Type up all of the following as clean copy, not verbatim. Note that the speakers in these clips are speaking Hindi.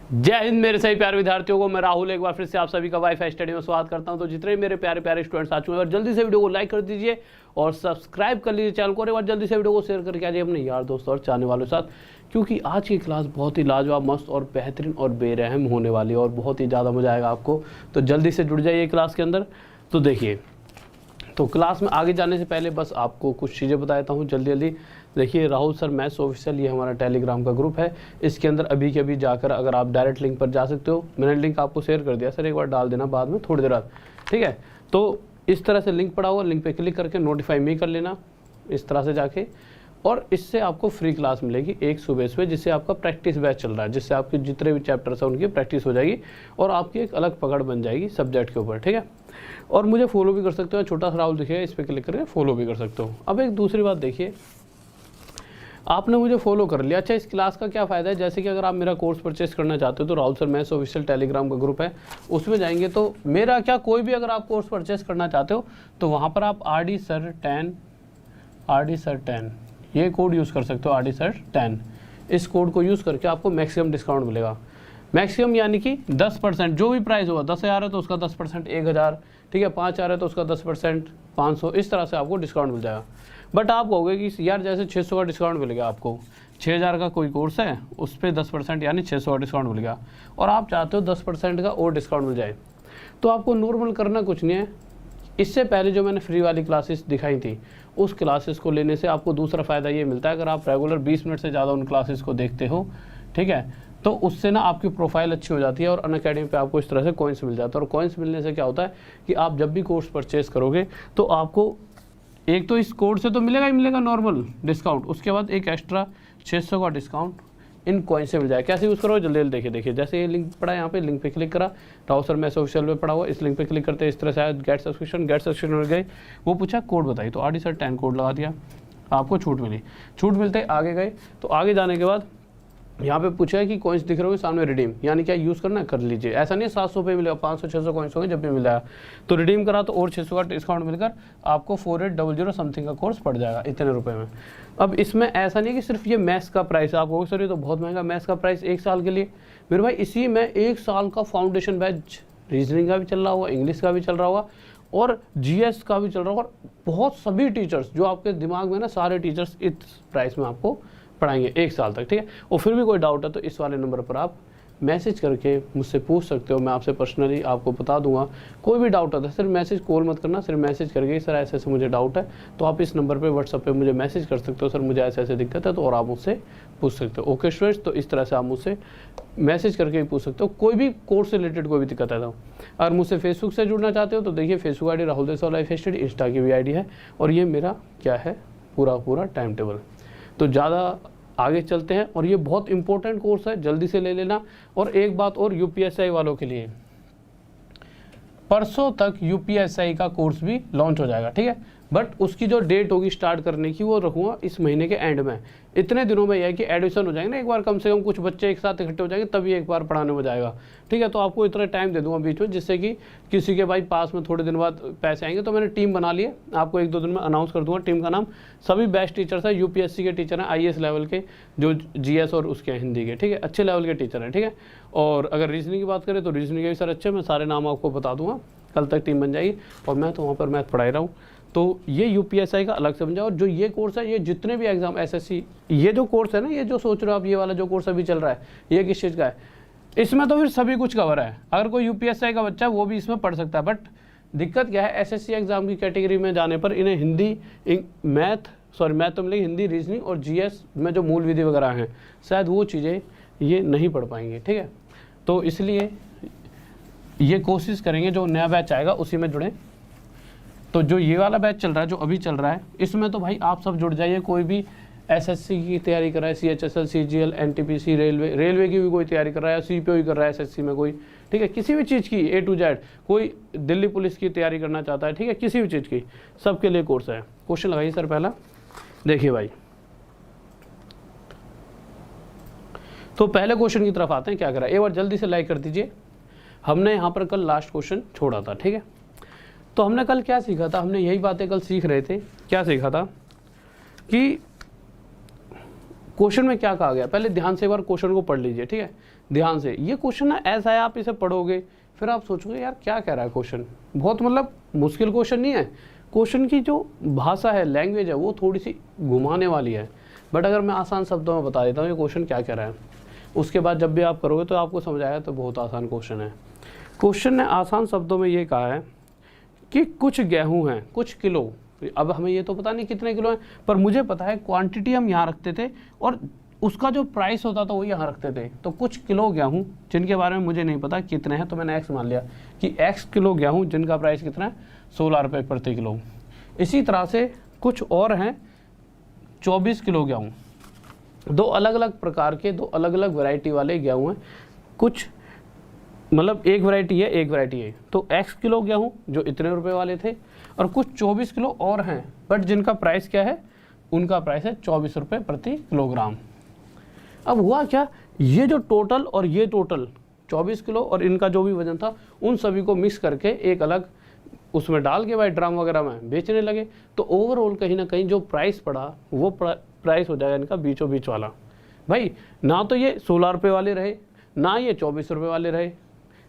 जय हिंद मेरे सभी प्यारे विद्यार्थियों को। मैं राहुल एक बार फिर से आप सभी का वाईफाई स्टडी में स्वागत करता हूं। तो जितने भी मेरे प्यारे प्यारे स्टूडेंट्स आ चुके हैं, और जल्दी से वीडियो को लाइक कर दीजिए और सब्सक्राइब कर लीजिए चैनल को, और एक बार जल्दी से वीडियो को शेयर करके आइए अपने यार दोस्तों और चाहने वालों के साथ, क्योंकि आज की क्लास बहुत ही लाजवाब, मस्त और बेहतरीन और बेरहम होने वाली है और बहुत ही ज़्यादा मजा आएगा आपको। तो जल्दी से जुड़ जाइए क्लास के अंदर। तो देखिए, तो क्लास में आगे जाने से पहले बस आपको कुछ चीज़ें बता देता हूँ जल्दी जल्दी। देखिए, राहुल सर मैथ्स ऑफिशियल, ये हमारा टेलीग्राम का ग्रुप है। इसके अंदर अभी के अभी जाकर अगर आप डायरेक्ट लिंक पर जा सकते हो। मैंने लिंक आपको शेयर कर दिया सर, एक बार डाल देना बाद में थोड़ी देर बाद, ठीक है। तो इस तरह से लिंक पड़ा हुआ, लिंक पे क्लिक करके नोटिफाई मी कर लेना इस तरह से जाके, और इससे आपको फ्री क्लास मिलेगी एक सुबह, जिससे आपका प्रैक्टिस बैच चल रहा है, जिससे आपके जितने भी चैप्टर्स हैं उनकी प्रैक्टिस हो जाएगी और आपकी एक अलग पकड़ बन जाएगी सब्जेक्ट के ऊपर, ठीक है। और मुझे फॉलो भी कर सकते हो, छोटा सा राहुल दिखेगा, इस पर क्लिक करके फॉलो भी कर सकते हो। अब एक दूसरी बात देखिए, आपने मुझे फॉलो कर लिया, अच्छा इस क्लास का क्या फ़ायदा है। जैसे कि अगर आप मेरा कोर्स परचेस करना चाहते हो तो Rahul sir maths official Telegram का ग्रुप है, उसमें जाएंगे तो मेरा क्या, कोई भी अगर आप कोर्स परचेस करना चाहते हो तो वहाँ पर आप RD सर 10 ये कोड यूज़ कर सकते हो, RD सर 10। इस कोड को यूज़ करके आपको मैक्सिमम डिस्काउंट मिलेगा। मैक्सिमम यानी कि 10%, जो भी प्राइस होगा, 10,000 है तो उसका 10%, 1,000, ठीक है, 5,000 है तो उसका 10%, 500, इस तरह से आपको डिस्काउंट मिल जाएगा। बट आप कहोगे कि यार जैसे 600 का डिस्काउंट मिलेगा आपको, 6,000 का कोई कोर्स है उस पर 10% यानी 600 का डिस्काउंट मिलेगा, और आप चाहते हो 10% का और डिस्काउंट मिल जाए, तो आपको नॉर्मल करना कुछ नहीं है। इससे पहले जो मैंने फ्री वाली क्लासेस दिखाई थी, उस क्लासेस को लेने से आपको दूसरा फ़ायदा ये मिलता है, अगर आप रेगुलर 20 मिनट से ज़्यादा उन क्लासेस को देखते हो, ठीक है, तो उससे ना आपकी प्रोफाइल अच्छी हो जाती है और अनअकैडमी पे आपको इस तरह से कॉइन्स मिल जाता है। और कॉइन्स मिलने से क्या होता है कि आप जब भी कोर्स परचेज करोगे तो आपको एक तो इस कोड से तो मिलेगा ही मिलेगा नॉर्मल डिस्काउंट, उसके बाद एक एक्स्ट्रा 600 का डिस्काउंट इन कॉइन से मिल जाएगा। कैसे यूज़ करो जल्दी जल्दी देखिए, जैसे ये लिंक पड़ा है, यहाँ पे लिंक पे क्लिक करा, राहुल सर मैथ्स ऑफिशियल में पड़ा हुआ, इस लिंक पे क्लिक करते इस तरह से आया गेट सब्सक्रिप्शन मिल गए। वो पूछा कोड बताइए, तो RD सर 10 कोड लगा दिया, आपको छूट मिली। छूट मिलते आगे गए, तो आगे जाने के बाद यहाँ पे पूछा है कि कॉइन्स दिख रहे हो सामने, रिडीम यानी क्या यूज़ करना है कर लीजिए। ऐसा नहीं 700 पे मिलेगा, 500-600 कॉइन्स होंगे जब भी मिल जाएगा, तो रिडीम करा तो और 600 का डिस्काउंट मिलकर आपको 4800 समथिंग का कोर्स पड़ जाएगा इतने रुपए में। अब इसमें ऐसा नहीं कि सिर्फ ये मैथ्स का प्राइस है, आप कहोगे सर ये तो बहुत महंगा, मैथ्स का प्राइस 1 साल के लिए। मेरे भाई इसी में 1 साल का फाउंडेशन बैच रीजनिंग का भी चल रहा होगा, इंग्लिश का भी चल रहा होगा और GS का भी चल रहा होगा, और बहुत सभी टीचर्स जो आपके दिमाग में ना, सारे टीचर्स इस प्राइस में आपको पढ़ाएंगे 1 साल तक, ठीक है। और फिर भी कोई डाउट है तो इस वाले नंबर पर आप मैसेज करके मुझसे पूछ सकते हो, मैं आपसे पर्सनली आपको बता दूंगा। कोई भी डाउट आता है, सिर्फ मैसेज, कॉल मत करना, सिर्फ मैसेज करके सर ऐसे ऐसे मुझे डाउट है, तो आप इस नंबर पे व्हाट्सअप पे मुझे मैसेज कर सकते हो, सर मुझे ऐसे ऐसे दिक्कत है, तो और आप मुझसे पूछ सकते हो। ओके स्टूडेंट्स, तो इस तरह से आप मुझसे मैसेज करके भी पूछ सकते हो, कोई भी कोर्स से रिलेटेड कोई भी दिक्कत है तो। अगर मुझसे फेसबुक से जुड़ना चाहते हो तो देखिए, Facebook ID Rahul Desai life study, Insta की भी ID है, और ये मेरा क्या है पूरा टाइम टेबल। तो ज़्यादा आगे चलते हैं, और ये बहुत इंपॉर्टेंट कोर्स है, जल्दी से ले लेना। और एक बात और UPSI वालों के लिए, परसों तक UPSI का कोर्स भी लॉन्च हो जाएगा, ठीक है, बट उसकी जो डेट होगी स्टार्ट करने की वो रखूँगा इस महीने के एंड में। इतने दिनों में यह है कि एडमिशन हो जाएंगे ना एक बार, कम से कम कुछ बच्चे एक साथ इकट्ठे हो जाएंगे तभी एक बार पढ़ाने में जाएगा, ठीक है। तो आपको इतना टाइम दे दूंगा बीच में, जिससे कि किसी के भाई पास में थोड़े दिन बाद पैसे आएंगे। तो मैंने टीम बना ली है, आपको 1-2 दिन में अनाउंस कर दूंगा। टीम का नाम, सभी बेस्ट टीचर्स हैं, UPSC के टीचर हैं, IAS लेवल के, जो GS और उसके हिंदी के, ठीक है, अच्छे लेवल के टीचर हैं, ठीक है। और अगर रीजनिंग की बात करें तो रीजनिंग के भी सर अच्छे, मैं सारे नाम आपको बता दूंगा, कल तक टीम बन जाएगी। और मैं तो वहाँ पर मैथ पढ़ाई रहा हूँ, तो ये UPSI का अलग से बन जाए। और जो ये कोर्स है, ये जितने भी एग्जाम SSC, ये जो कोर्स है ना, ये जो सोच रहे हो आप, ये वाला जो कोर्स अभी चल रहा है, ये किस चीज़ का है, इसमें तो फिर सभी कुछ कवर है। अगर कोई UPSI का बच्चा है वो भी इसमें पढ़ सकता है, बट दिक्कत क्या है, SSC एग्जाम की कैटेगरी में जाने पर इन्हें हिंदी, मैथ तो मिलेगी, हिंदी, रीजनिंग और GS में जो मूल विधि वगैरह हैं, शायद वो चीज़ें ये नहीं पढ़ पाएंगे, ठीक है। तो इसलिए ये कोशिश करेंगे जो नया बैच आएगा उसी में जुड़ें। तो जो ये वाला बैच चल रहा है, जो अभी चल रहा है, इसमें तो भाई आप सब जुड़ जाइए। कोई भी SSC की तैयारी कर रहा है, CHSL, CGL, NTPC, रेलवे की भी कोई तैयारी कर रहा है, CPO कर रहा है SSC में कोई, ठीक है, किसी भी चीज़ की A to Z, कोई दिल्ली पुलिस की तैयारी करना चाहता है, ठीक है, किसी भी चीज़ की, सबके लिए कोर्स है। क्वेश्चन लगाइए सर पहला, देखिए भाई, तो पहले क्वेश्चन की तरफ आते हैं। क्या करा, एक बार जल्दी से लाइक कर दीजिए। हमने यहाँ पर कल लास्ट क्वेश्चन छोड़ा था, ठीक है। तो हमने कल क्या सीखा था, हमने यही बातें कल सीख रहे थे। क्या सीखा था कि क्वेश्चन में क्या कहा गया, पहले ध्यान से एक बार क्वेश्चन को पढ़ लीजिए, ठीक है, ध्यान से। ये क्वेश्चन ना ऐसा है, आप इसे पढ़ोगे फिर आप सोचोगे यार क्या कह रहा है क्वेश्चन, बहुत मतलब मुश्किल क्वेश्चन नहीं है। क्वेश्चन की जो भाषा है, लैंग्वेज है, वो थोड़ी सी घुमाने वाली है, बट अगर मैं आसान शब्दों में बता देता हूँ ये क्वेश्चन क्या कह रहा है, उसके बाद जब भी आप करोगे तो आपको समझ आएगा तो बहुत आसान क्वेश्चन है। क्वेश्चन ने आसान शब्दों में ये कहा है कि कुछ गेहूँ हैं, कुछ किलो, अब हमें ये तो पता नहीं कितने किलो हैं, पर मुझे पता है क्वांटिटी हम यहाँ रखते थे और उसका जो प्राइस होता था वो यहाँ रखते थे। तो कुछ किलो गेहूँ जिनके बारे में मुझे नहीं पता कितने हैं, तो मैंने एक्स मान लिया कि एक्स किलो गेहूँ जिनका प्राइस कितना है, 16 रुपये प्रति किलो। इसी तरह से कुछ और हैं 24 किलो गेहूँ, दो अलग अलग प्रकार के, दो अलग अलग वैरायटी वाले गेहूँ हैं, कुछ मतलब एक वैरायटी है एक वैरायटी है, तो x किलो गेहूँ जो इतने रुपए वाले थे, और कुछ 24 किलो और हैं बट जिनका प्राइस क्या है, उनका प्राइस है 24 रुपये प्रति किलोग्राम। अब हुआ क्या, ये जो टोटल और ये टोटल 24 किलो और इनका जो भी वजन था उन सभी को मिक्स करके एक अलग उसमें डाल के भाई ड्राम वगैरह में बेचने लगे। तो ओवरऑल कहीं ना कहीं जो प्राइस पड़ा वो प्राइस हो जाएगा इनका बीचों बीच वाला। भाई ना तो ये 16 रुपये वाले रहे, ना ये 24 रुपये वाले रहे,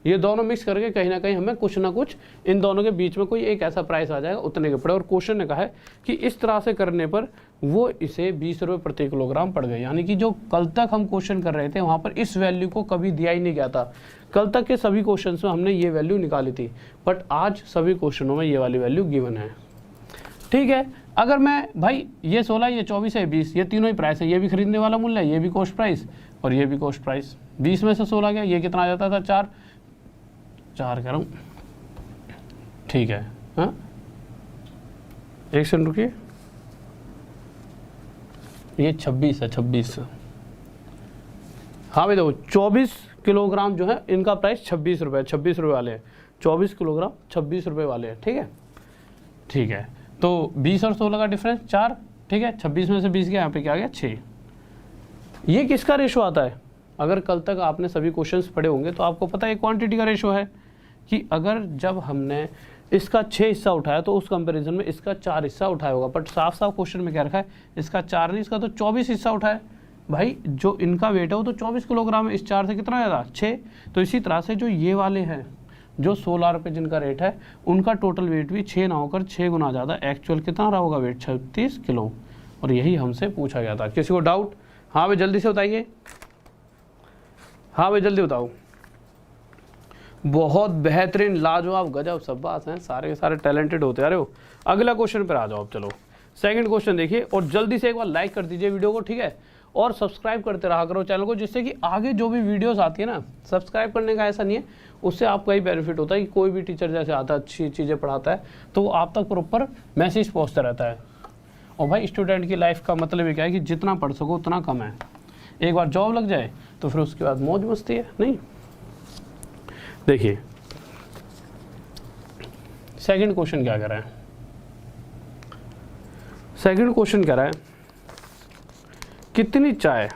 ये दोनों मिक्स करके कहीं ना कहीं हमें कुछ ना कुछ इन दोनों के बीच में कोई एक ऐसा प्राइस आ जाएगा उतने के पड़े। और क्वेश्चन ने कहा है कि इस तरह से करने पर वो इसे 20 रुपये प्रति किलोग्राम पड़ गए। यानी कि जो कल तक हम क्वेश्चन कर रहे थे वहाँ पर इस वैल्यू को कभी दिया ही नहीं गया था। कल तक के सभी क्वेश्चन में हमने ये वैल्यू निकाली थी, बट आज सभी क्वेश्चनों में ये वाली वैल्यू गिवन है। ठीक है, अगर मैं भाई ये 16, ये 24 है, 20, ये तीनों ही प्राइस है, ये भी खरीदने वाला मूल्य है, ये भी कॉस्ट प्राइस और ये भी कॉस्ट प्राइस, 20 में से 16 गया, ये कितना आ जाता था, 4 कह रहा हूँ, ठीक है। हाँ, एक सेकंड रुकिए, ये 26 है, 26। हाँ भाई देखो 24 किलोग्राम जो है इनका प्राइस 26 रुपये, 26 रुपये वाले हैं, 24 किलोग्राम 26 रुपये वाले हैं। ठीक है, ठीक है, तो 20 और 16 का डिफरेंस 4, ठीक है, 26 में से 20 गया, यहाँ पे क्या आ गया 6। ये किसका रेशो आता है, अगर कल तक आपने सभी क्वेश्चंस पढ़े होंगे तो आपको पता है क्वांटिटी का रेशो है कि अगर जब हमने इसका 6 हिस्सा उठाया तो उस कंपैरिजन में इसका 4 हिस्सा उठाया होगा। बट साफ साफ क्वेश्चन में क्या रखा है, इसका 4 नहीं, इसका तो 24 हिस्सा उठाया। भाई जो इनका वेट है वो तो 24 किलोग्राम है, इस 4 से कितना ज़्यादा 6। तो इसी तरह से जो ये वाले हैं जो 16 रुपये जिनका रेट है उनका टोटल वेट भी 6 ना होकर 6 गुना ज़्यादा, एक्चुअल कितना रहा होगा वेट, 36 किलो। और यही हमसे पूछा गया था। किसी को डाउट? हाँ भाई जल्दी से बताइए, हाँ भाई जल्दी बताओ। बहुत बेहतरीन, लाजवाब, गजब, शाबाश हैं, सारे के सारे टैलेंटेड होते आ रहे हो। अगला क्वेश्चन पर आ जाओ आप। चलो सेकंड क्वेश्चन देखिए, और जल्दी से एक बार लाइक कर दीजिए वीडियो को, ठीक है, और सब्सक्राइब करते रहा करो चैनल को, जिससे कि आगे जो भी वीडियोस आती है ना, सब्सक्राइब करने का ऐसा नहीं है, उससे आपका ही बेनिफिट होता है कि कोई भी टीचर जैसे आता है अच्छी चीज़ें पढ़ाता है तो वो आप तक प्रॉपर मैसेज पहुँचता रहता है। और भाई स्टूडेंट की लाइफ का मतलब ये क्या है कि जितना पढ़ सको उतना कम है। एक बार जॉब लग जाए तो फिर उसके बाद मौज मस्ती है। नहीं, देखिए सेकंड क्वेश्चन क्या कह रहा है, सेकंड क्वेश्चन कह रहा है कितनी चाय,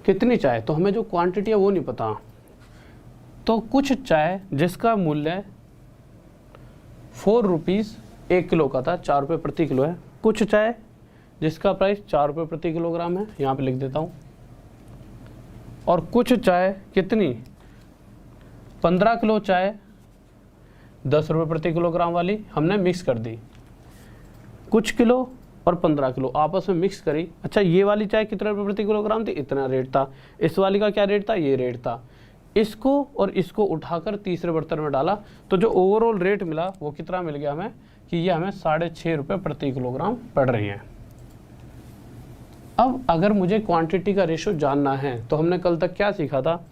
कितनी चाय, तो हमें जो क्वांटिटी है वो नहीं पता, तो कुछ चाय जिसका मूल्य 4 रुपीज़ 1 किलो का था, 4 रुपये प्रति किलो है, कुछ चाय जिसका प्राइस 4 रुपये प्रति किलोग्राम है, यहाँ पे लिख देता हूँ, और कुछ चाय कितनी 15 किलो चाय 10 रुपये प्रति किलोग्राम वाली हमने मिक्स कर दी, कुछ किलो और 15 किलो आपस में मिक्स करी। अच्छा ये वाली चाय कितने रुपये प्रति किलोग्राम थी, इतना रेट था, इस वाली का क्या रेट था, ये रेट था, इसको और इसको उठाकर तीसरे बर्तन में डाला तो जो ओवरऑल रेट मिला वो कितना मिल गया हमें, कि ये हमें 6.5 रुपये प्रति किलोग्राम पड़ रही है। अब अगर मुझे क्वांटिटी का रेशो जानना है तो हमने कल तक क्या सीखा था,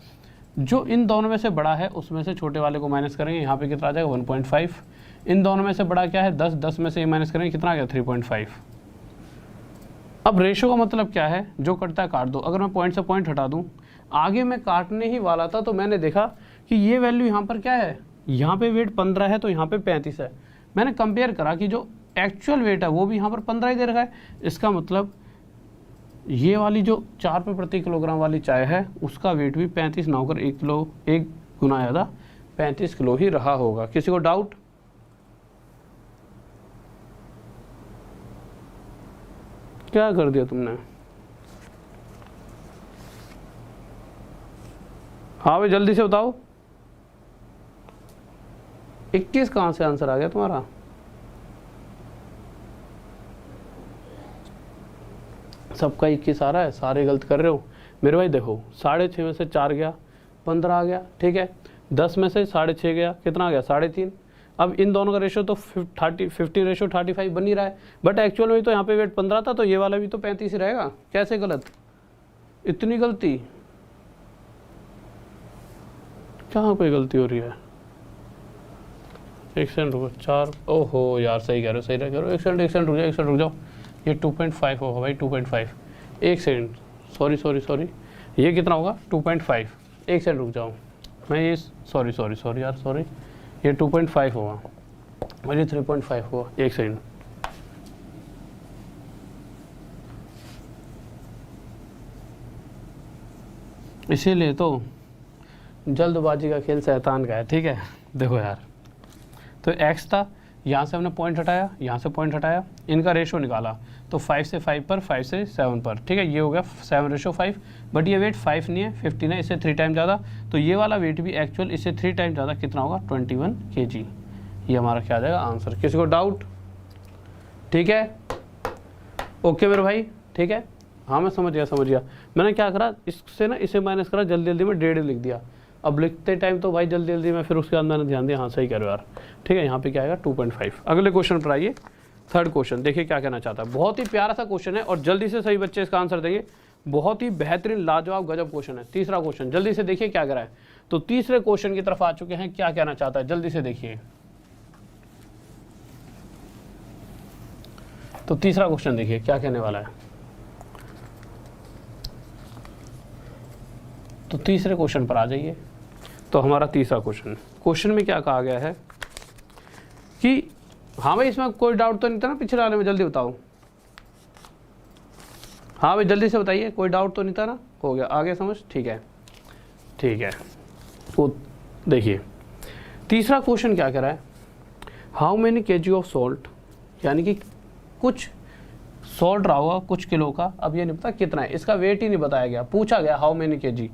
जो इन दोनों में से बड़ा है उसमें से छोटे वाले को माइनस करेंगे, यहाँ पे कितना आ जाएगा 1.5। इन दोनों में से बड़ा क्या है 10, 10 में से ये माइनस करेंगे, कितना आ गया 3.5। अब रेशो का मतलब क्या है, जो कटता है काट दो। अगर मैं पॉइंट से पॉइंट हटा दूं, आगे मैं काटने ही वाला था तो मैंने देखा कि ये वैल्यू यहाँ पर क्या है, यहाँ पे वेट 15 है तो यहाँ पे 35 है। मैंने कंपेयर करा कि जो एक्चुअल वेट है वो भी यहाँ पर 15 ही दे रखा है। इसका मतलब ये वाली जो 4 रुपये प्रति किलोग्राम वाली चाय है उसका वेट भी 35 ना होकर 1 गुना ज़्यादा 35 किलो ही रहा होगा। किसी को डाउट? क्या कर दिया तुमने? हाँ भाई जल्दी से बताओ, 21 कहाँ से आंसर आ गया तुम्हारा? सबका 21 आ रहा है, सारे गलत कर रहे हो मेरे भाई। देखो 6.5 में से 4 गया, 15 आ गया, ठीक है। 10 में से 6.5 गया, कितना आ गया? 3.5। अब इन दोनों का रेशो तो 50:35 बन ही रहा है, बट एक्चुअल में तो यहाँ पे वेट 15 था, तो ये वाला भी तो 35 ही रहेगा। कैसे गलत? इतनी गलती कहाँ पे गलती हो रही है? एक सेकंड रुको, 4, ओहो यार सही कह रहे हो, सही कह रहे हो। एक सेकंड रुक जाओ, ये 2.5 होगा भाई, 2.5। एक सेकंड, सॉरी, ये कितना होगा? 2.5। एक सेकंड रुक जाओ, मैं ये सॉरी यार, ये 2.5 होगा और ये 3.5 होगा। एक सेकंड, इसीलिए तो जल्दबाजी का खेल शैतान का है, ठीक है। देखो यार, तो x था, यहाँ से हमने पॉइंट हटाया, यहाँ से पॉइंट हटाया, इनका रेशो निकाला, तो 5 से 5 पर, 5 से 7 पर, ठीक है। ये हो गया 7:5, बट ये वेट 5 नहीं है, 15 है, इससे 3 टाइम ज़्यादा। तो ये वाला वेट भी एक्चुअल इससे 3 टाइम ज़्यादा, कितना होगा? 21 kg। ये हमारा क्या आ जाएगा आंसर। किसी को डाउट? ठीक है, ओके मेरे भाई, ठीक है। हाँ मैं समझ गया। मैंने क्या करा, इससे ना इसे माइनस करा, जल्दी में 1.5 लिख दिया। अब लिखते टाइम तो भाई जल्दी में, फिर उसके बाद मैंने ध्यान दिया, हाँ सही कह रहे हो यार, ठीक है। यहाँ पे क्या आएगा? 2.5। अगले क्वेश्चन पर आइए, थर्ड क्वेश्चन। देखिए क्या कहना चाहता है, बहुत ही प्यारा सा क्वेश्चन है और जल्दी से सही बच्चे इसका आंसर देंगे। बहुत ही बेहतरीन लाजवाब गजब क्वेश्चन है। तीसरा क्वेश्चन, जल्दी से देखिए क्या कह रहा है। तो तीसरे क्वेश्चन की तरफ आ चुके हैं, क्या कहना चाहता है जल्दी से देखिए। तो तीसरा क्वेश्चन देखिए क्या कहने वाला है। तो तीसरे क्वेश्चन पर आ जाइए। तो हमारा तीसरा क्वेश्चन में क्या कहा गया है कि हाँ भाई इसमें कोई डाउट तो नहीं था ना पिछले वाले में? जल्दी बताओ, हाँ भाई जल्दी से बताइए, कोई डाउट तो नहीं था ना? हो गया, आगे समझ? ठीक है। तो देखिए तीसरा क्वेश्चन क्या कह रहा है, how many kg of salt, यानी कि कुछ सॉल्ट रहा होगा कुछ किलो का, अब ये नहीं पता कितना है, इसका वेट ही नहीं बताया गया, पूछा गया हाउ मेनी kg।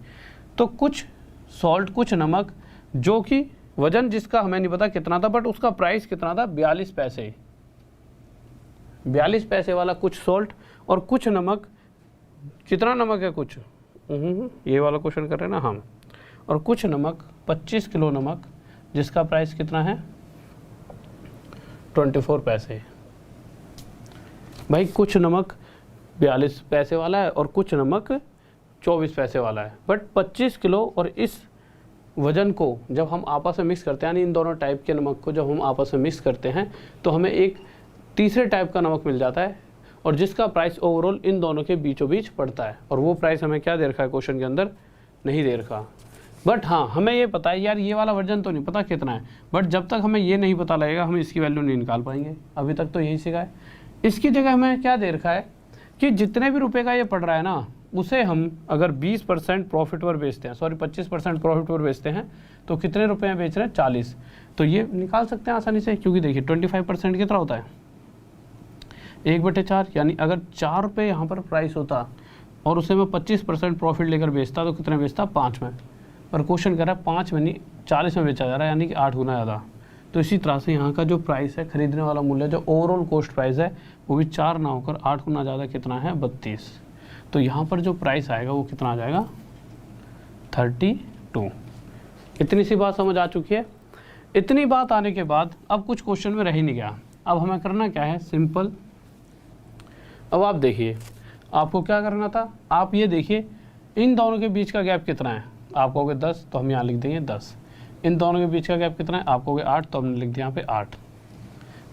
तो कुछ सॉल्ट, कुछ नमक, जो कि वजन जिसका हमें नहीं पता कितना था, बट उसका प्राइस कितना था? 42 पैसे। 42 पैसे वाला कुछ सॉल्ट और कुछ नमक। कितना नमक है? कुछ, ये वाला क्वेश्चन कर रहे हैं ना हम। और कुछ नमक, 25 किलो नमक, जिसका प्राइस कितना है? 24 पैसे। भाई कुछ नमक 42 पैसे वाला है और कुछ नमक 24 पैसे वाला है, बट 25 किलो और इस वजन को जब हम आपस में मिक्स करते हैं, यानी इन दोनों टाइप के नमक को जब हम आपस में मिक्स करते हैं, तो हमें एक तीसरे टाइप का नमक मिल जाता है, और जिसका प्राइस ओवरऑल इन दोनों के बीचों बीच पड़ता है। और वो प्राइस हमें क्या दे रखा है क्वेश्चन के अंदर? नहीं दे रखा। बट हाँ हमें ये पता है यार, ये वाला वर्जन तो नहीं पता कितना है, बट जब तक हमें ये नहीं पता लगेगा हम इसकी वैल्यू नहीं निकाल पाएंगे। अभी तक तो यही सीखा है। इसकी जगह हमें क्या दे रखा है कि जितने भी रुपए का ये पड़ रहा है ना, उसे हम अगर 20% प्रॉफिट पर बेचते हैं, 25% प्रॉफिट पर बेचते हैं, तो कितने रुपए में बेच रहे हैं? 40। तो ये निकाल सकते हैं आसानी से, क्योंकि देखिए 25% कितना होता है? 1/4। यानी अगर 4 रुपये यहाँ पर प्राइस होता और उसे मैं 25% प्रॉफिट लेकर बेचता, तो कितने बेचता? 5 में। पर क्वेश्चन कर रहा है 5 में नहीं 40 में बेचा जा रहा है, यानी कि 8 गुना ज़्यादा। तो इसी तरह से यहाँ का जो प्राइस है, खरीदने वाला मूल्य, जो ओवरऑल कॉस्ट प्राइस है, वो भी 4 ना होकर 8 गुना ज़्यादा कितना है? 32। तो यहाँ पर जो प्राइस आएगा वो कितना आ जाएगा? 32। इतनी सी बात समझ आ चुकी है। इतनी बात आने के बाद अब कुछ क्वेश्चन में रह ही नहीं गया। अब हमें करना क्या है? सिंपल। अब आप देखिए, आपको क्या करना था, आप ये देखिए इन दोनों के बीच का गैप कितना है। आप कहोगे 10, तो हम यहाँ लिख देंगे 10। इन दोनों के बीच का गैप कितना है? आप कहोगे 8, तो हमने लिख दिया यहाँ पे 8।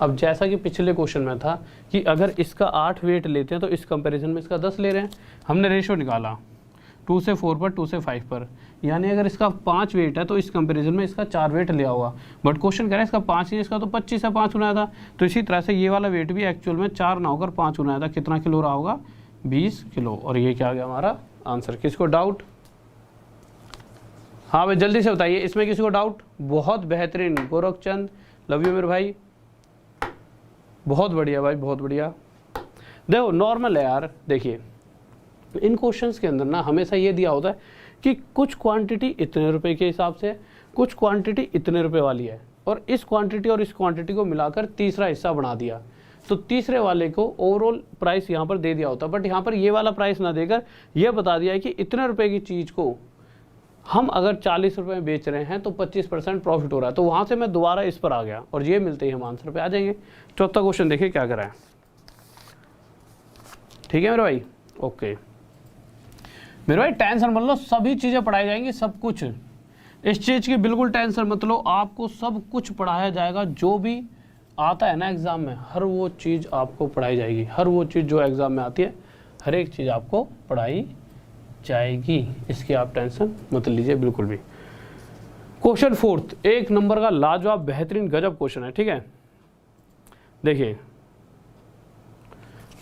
अब जैसा कि पिछले क्वेश्चन में था कि अगर इसका 8 वेट लेते हैं तो इस कंपैरिजन में इसका 10 ले रहे हैं। हमने रेशो निकाला 2 से 4 पर, 2 से 5 पर, यानी अगर इसका 5 वेट है तो इस कंपैरिजन में इसका 4 वेट लिया होगा। बट क्वेश्चन कह रहा है इसका 5 ही, इसका तो 25 से 5 गुना था। तो इसी तरह से ये वाला वेट भी एक्चुअल में 4 ना होकर 5 गुना था। कितना किलो रहा होगा? 20 किलो। और ये क्या आ गया हमारा आंसर। किसको डाउट? हाँ भाई जल्दी से बताइए, इसमें किसी को डाउट? बहुत बेहतरीन गोरखचंद, लव यू मेरे भाई, बहुत बढ़िया भाई, बहुत बढ़िया। देखो नॉर्मल है यार, देखिए इन क्वेश्चंस के अंदर ना हमेशा ये दिया होता है कि कुछ क्वांटिटी इतने रुपए के हिसाब से, कुछ क्वांटिटी इतने रुपए वाली है, और इस क्वांटिटी और इस क्वांटिटी को मिलाकर तीसरा हिस्सा बना दिया, तो तीसरे वाले को ओवरऑल प्राइस यहाँ पर दे दिया होता। बट यहाँ पर ये वाला प्राइस ना देकर यह बता दिया है कि इतने रुपए की चीज़ को हम अगर 40 रुपये में बेच रहे हैं तो 25% प्रॉफिट हो रहा है। तो वहाँ से मैं दोबारा इस पर आ गया और ये मिलते ही हम आंसर पे आ जाएंगे। चौथा क्वेश्चन देखिए क्या करा है, ठीक है मेरे भाई, ओके मेरे भाई टेंशन मत लो, सभी चीज़ें पढ़ाई जाएंगी, सब कुछ, इस चीज़ की बिल्कुल टेंशन मत लो, आपको सब कुछ पढ़ाया जाएगा। जो भी आता है ना एग्ज़ाम में, हर वो चीज़ आपको पढ़ाई जाएगी, हर वो चीज़ जो एग्ज़ाम में आती है, हर एक चीज़ आपको पढ़ाई जाएगी, इसकी आप टेंशन मत लीजिए बिल्कुल भी। क्वेश्चन 4 1 नंबर का लाजवाब बेहतरीन गजब क्वेश्चन है, ठीक है, देखिए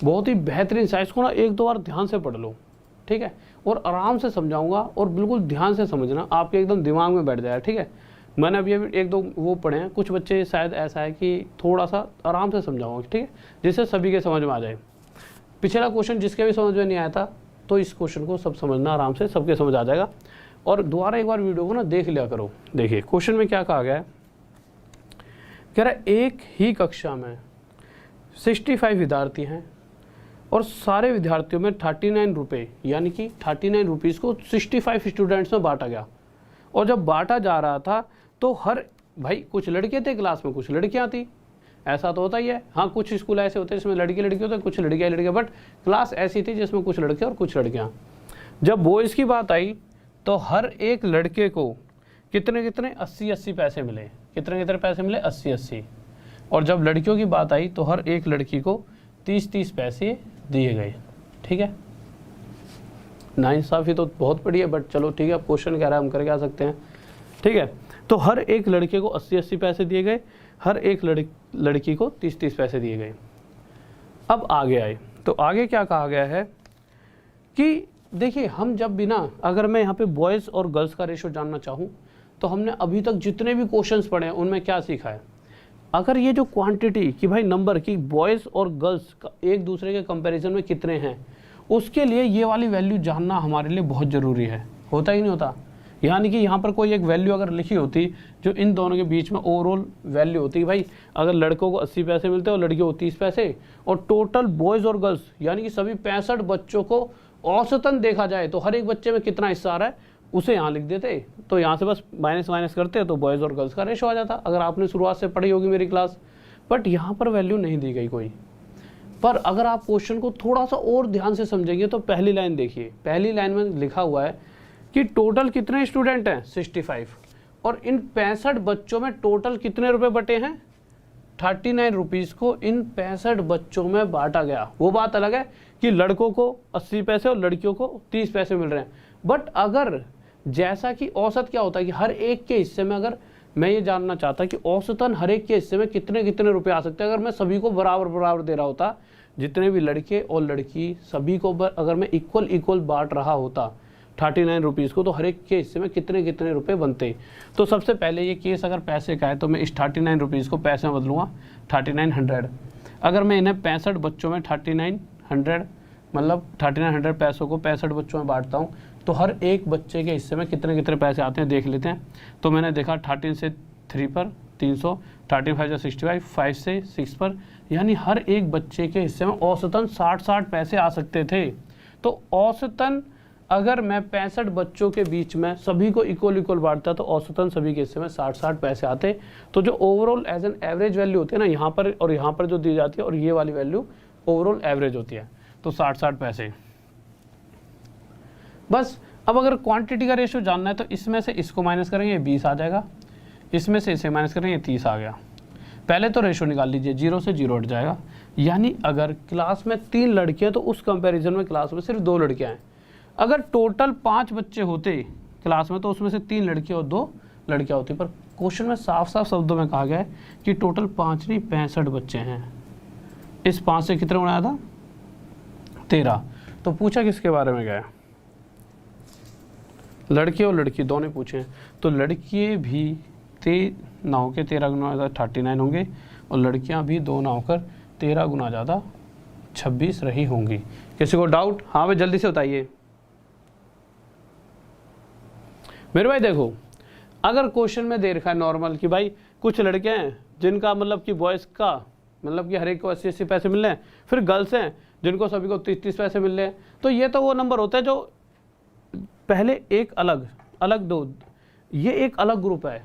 बहुत ही बेहतरीन सा, इसको ना 1-2 बार ध्यान से पढ़ लो, ठीक है, और आराम से समझाऊंगा और बिल्कुल ध्यान से समझना, आपके एकदम दिमाग में बैठ जाएगा, ठीक है। मैंने अभी 1-2 वो पढ़े हैं, कुछ बच्चे शायद ऐसा है कि थोड़ा सा आराम से समझाऊंगा, ठीक है, जिससे सभी के समझ में आ जाए। पिछला क्वेश्चन जिसके भी समझ में नहीं आया था तो इस क्वेश्चन को सब समझना आराम से, सबके समझ आ जाएगा। और दोबारा एक बार वीडियो को ना देख लिया करो। देखिए क्वेश्चन में क्या कहा गया है, कह रहा है एक ही कक्षा में 65 विद्यार्थी हैं और सारे विद्यार्थियों में 39 रुपये, यानी कि 39 रुपीज़ को 65 स्टूडेंट्स में बांटा गया। और जब बांटा जा रहा था तो हर भाई कुछ लड़के थे क्लास में, कुछ लड़कियां थी, ऐसा तो होता ही है। हाँ कुछ स्कूल ऐसे होते हैं जिसमें लड़के लड़के होते हैं, कुछ लड़कियां, बट क्लास ऐसी थी जिसमें कुछ लड़के और कुछ लड़कियां। जब बॉयज़ की बात आई तो हर एक लड़के को कितने 80 पैसे मिले, कितने पैसे मिले, 80। और जब लड़कियों की बात आई तो हर एक लड़की को 30 पैसे दिए गए, ठीक है। नाइंसाफ़ी तो बहुत बड़ी है, बट चलो ठीक है, अब क्वेश्चन कह रहा है, हम करके आ सकते हैं, ठीक है। तो हर एक लड़के को 80 पैसे दिए गए, हर एक लड़की को 30 पैसे दिए गए। अब आगे आए तो आगे क्या कहा गया है कि देखिए हम जब भी ना, अगर मैं यहाँ पे बॉयज़ और गर्ल्स का रेशो जानना चाहूँ तो हमने अभी तक जितने भी क्वेश्चंस पढ़े हैं उनमें क्या सीखा है, अगर ये जो क्वांटिटी कि भाई नंबर की बॉयज़ और गर्ल्स का एक दूसरे के कंपैरिजन में कितने हैं, उसके लिए ये वाली वैल्यू जानना हमारे लिए बहुत ज़रूरी है। होता ही नहीं होता, यानी कि यहाँ पर कोई एक वैल्यू अगर लिखी होती जो इन दोनों के बीच में ओवरऑल वैल्यू होती, भाई अगर लड़कों को 80 पैसे मिलते और लड़कियों को 30 पैसे, और टोटल बॉयज़ और गर्ल्स यानी कि सभी 65 बच्चों को औसतन देखा जाए तो हर एक बच्चे में कितना हिस्सा आ रहा है उसे यहाँ लिख देते, तो यहाँ से बस माइनस करते तो बॉयज़ और गर्ल्स का रेशो आ जाता, अगर आपने शुरुआत से पढ़ी होगी मेरी क्लास। बट यहाँ पर वैल्यू नहीं दी गई कोई। पर अगर आप क्वेश्चन को थोड़ा सा और ध्यान से समझेंगे तो पहली लाइन देखिए, पहली लाइन में लिखा हुआ है कि टोटल कितने स्टूडेंट हैं, 65, और इन 65 बच्चों में टोटल कितने रुपए बटे हैं, 39 रुपीज़ को इन 65 बच्चों में बांटा गया। वो बात अलग है कि लड़कों को 80 पैसे और लड़कियों को 30 पैसे मिल रहे हैं, बट अगर जैसा कि औसत क्या होता है कि हर एक के हिस्से में, अगर मैं ये जानना चाहता कि औसतन हर एक के हिस्से में कितने रुपए आ सकते हैं, अगर मैं सभी को बराबर दे रहा होता, जितने भी लड़के और लड़की सभी को अगर मैं इक्वल बांट रहा होता 39 रुपीज़ को, तो हर एक के हिस्से में कितने रुपए बनते। तो सबसे पहले ये केस अगर पैसे का है तो मैं इस 39 रुपीज़ को पैसे में बदलूँगा 3900। अगर मैं इन्हें 65 बच्चों में 3900 मतलब 3900 पैसों को 65 बच्चों में बांटता हूँ तो हर एक बच्चे के हिस्से में कितने पैसे आते हैं देख लेते हैं। तो मैंने देखा 13 से 3 पर 300, 13×5 = 65, 5 से 6 पर, यानी हर एक बच्चे के हिस्से में औसतन 60 पैसे आ सकते थे। तो औसतन अगर मैं 65 बच्चों के बीच में सभी को इक्वल बांटता तो औसतन सभी के हिस्से में 60 पैसे आते। तो जो overall as an average value होती है ना यहाँ पर और यहाँ पर जो दी जाती है, और ये वाली वैल्यू ओवरऑल एवरेज होती है, तो 60 पैसे। बस अब अगर क्वांटिटी का रेशो जानना है तो इसमें से इसको माइनस करेंगे 20 आ जाएगा, इसमें से इसे माइनस करेंगे 30 आ गया। पहले तो रेशो निकाल लीजिए, 0 से 0 हट जाएगा, यानी अगर क्लास में 3 लड़कियां तो उस कंपैरिजन में क्लास में सिर्फ 2 लड़कियां हैं। अगर टोटल 5 बच्चे होते क्लास में तो उसमें से 3 लड़कियां और 2 लड़कियां होती। पर क्वेश्चन में साफ शब्दों में कहा गया है कि टोटल 5 नहीं 65 बच्चे हैं। इस 5 से कितने बनाया था, 13। तो पूछा किसके बारे में गया, लड़के और लड़की दोनों पूछे। तो लड़के भी 9 होकर 13 गुना ज़्यादा 39 होंगे, और लड़कियां भी 2 ना होकर 13 गुना ज़्यादा 26 रही होंगी। किसी को डाउट? हाँ भाई जल्दी से बताइए मेरे भाई। देखो अगर क्वेश्चन में दे रखा है नॉर्मल कि भाई कुछ लड़के हैं जिनका मतलब कि बॉयज़ का मतलब कि हर एक को 80-80 पैसे मिल रहे हैं, फिर गर्ल्स हैं जिनको सभी को 30-30 पैसे मिल रहे हैं, तो ये तो वो नंबर होता है जो पहले एक अलग अलग दो, ये एक अलग ग्रुप है,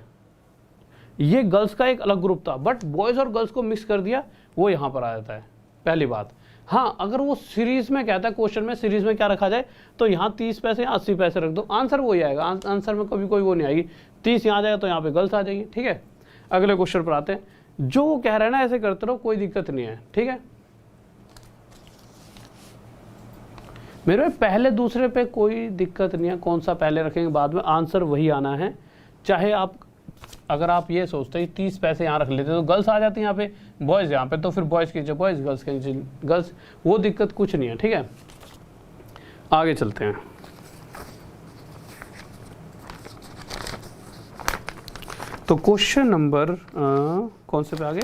ये गर्ल्स का एक अलग ग्रुप था, बट बॉयज़ और गर्ल्स को मिक्स कर दिया, वो यहाँ पर आ जाता है पहली बात। हाँ अगर वो सीरीज़ में कहता है क्वेश्चन में सीरीज़ में क्या रखा जाए, तो यहाँ 30 पैसे 80 पैसे रख दो, आंसर वही आएगा, आंसर में कभी कोई वो नहीं आएगी। 30 यहाँ आ जाएगा तो यहाँ पे गर्ल्स आ जाएगी। ठीक है, अगले क्वेश्चन पर आते हैं। जो वो कह रहे हैं ना ऐसे करते रहो, कोई दिक्कत नहीं है। ठीक है मेरे भाई, पहले दूसरे पे कोई दिक्कत नहीं है, कौन सा पहले रखेंगे बाद में, आंसर वही आना है। चाहे आप अगर आप ये सोचते हैं 30 पैसे यहाँ रख लेते तो गर्ल्स आ जाती हैं यहाँ पे, बॉयज़ यहाँ पे, तो फिर बॉयज़ के नीचे बॉयज़, गर्ल्स के नीचे गर्ल्स, वो दिक्कत कुछ नहीं है। ठीक है आगे चलते हैं। तो क्वेश्चन नंबर कौन से पे आगे,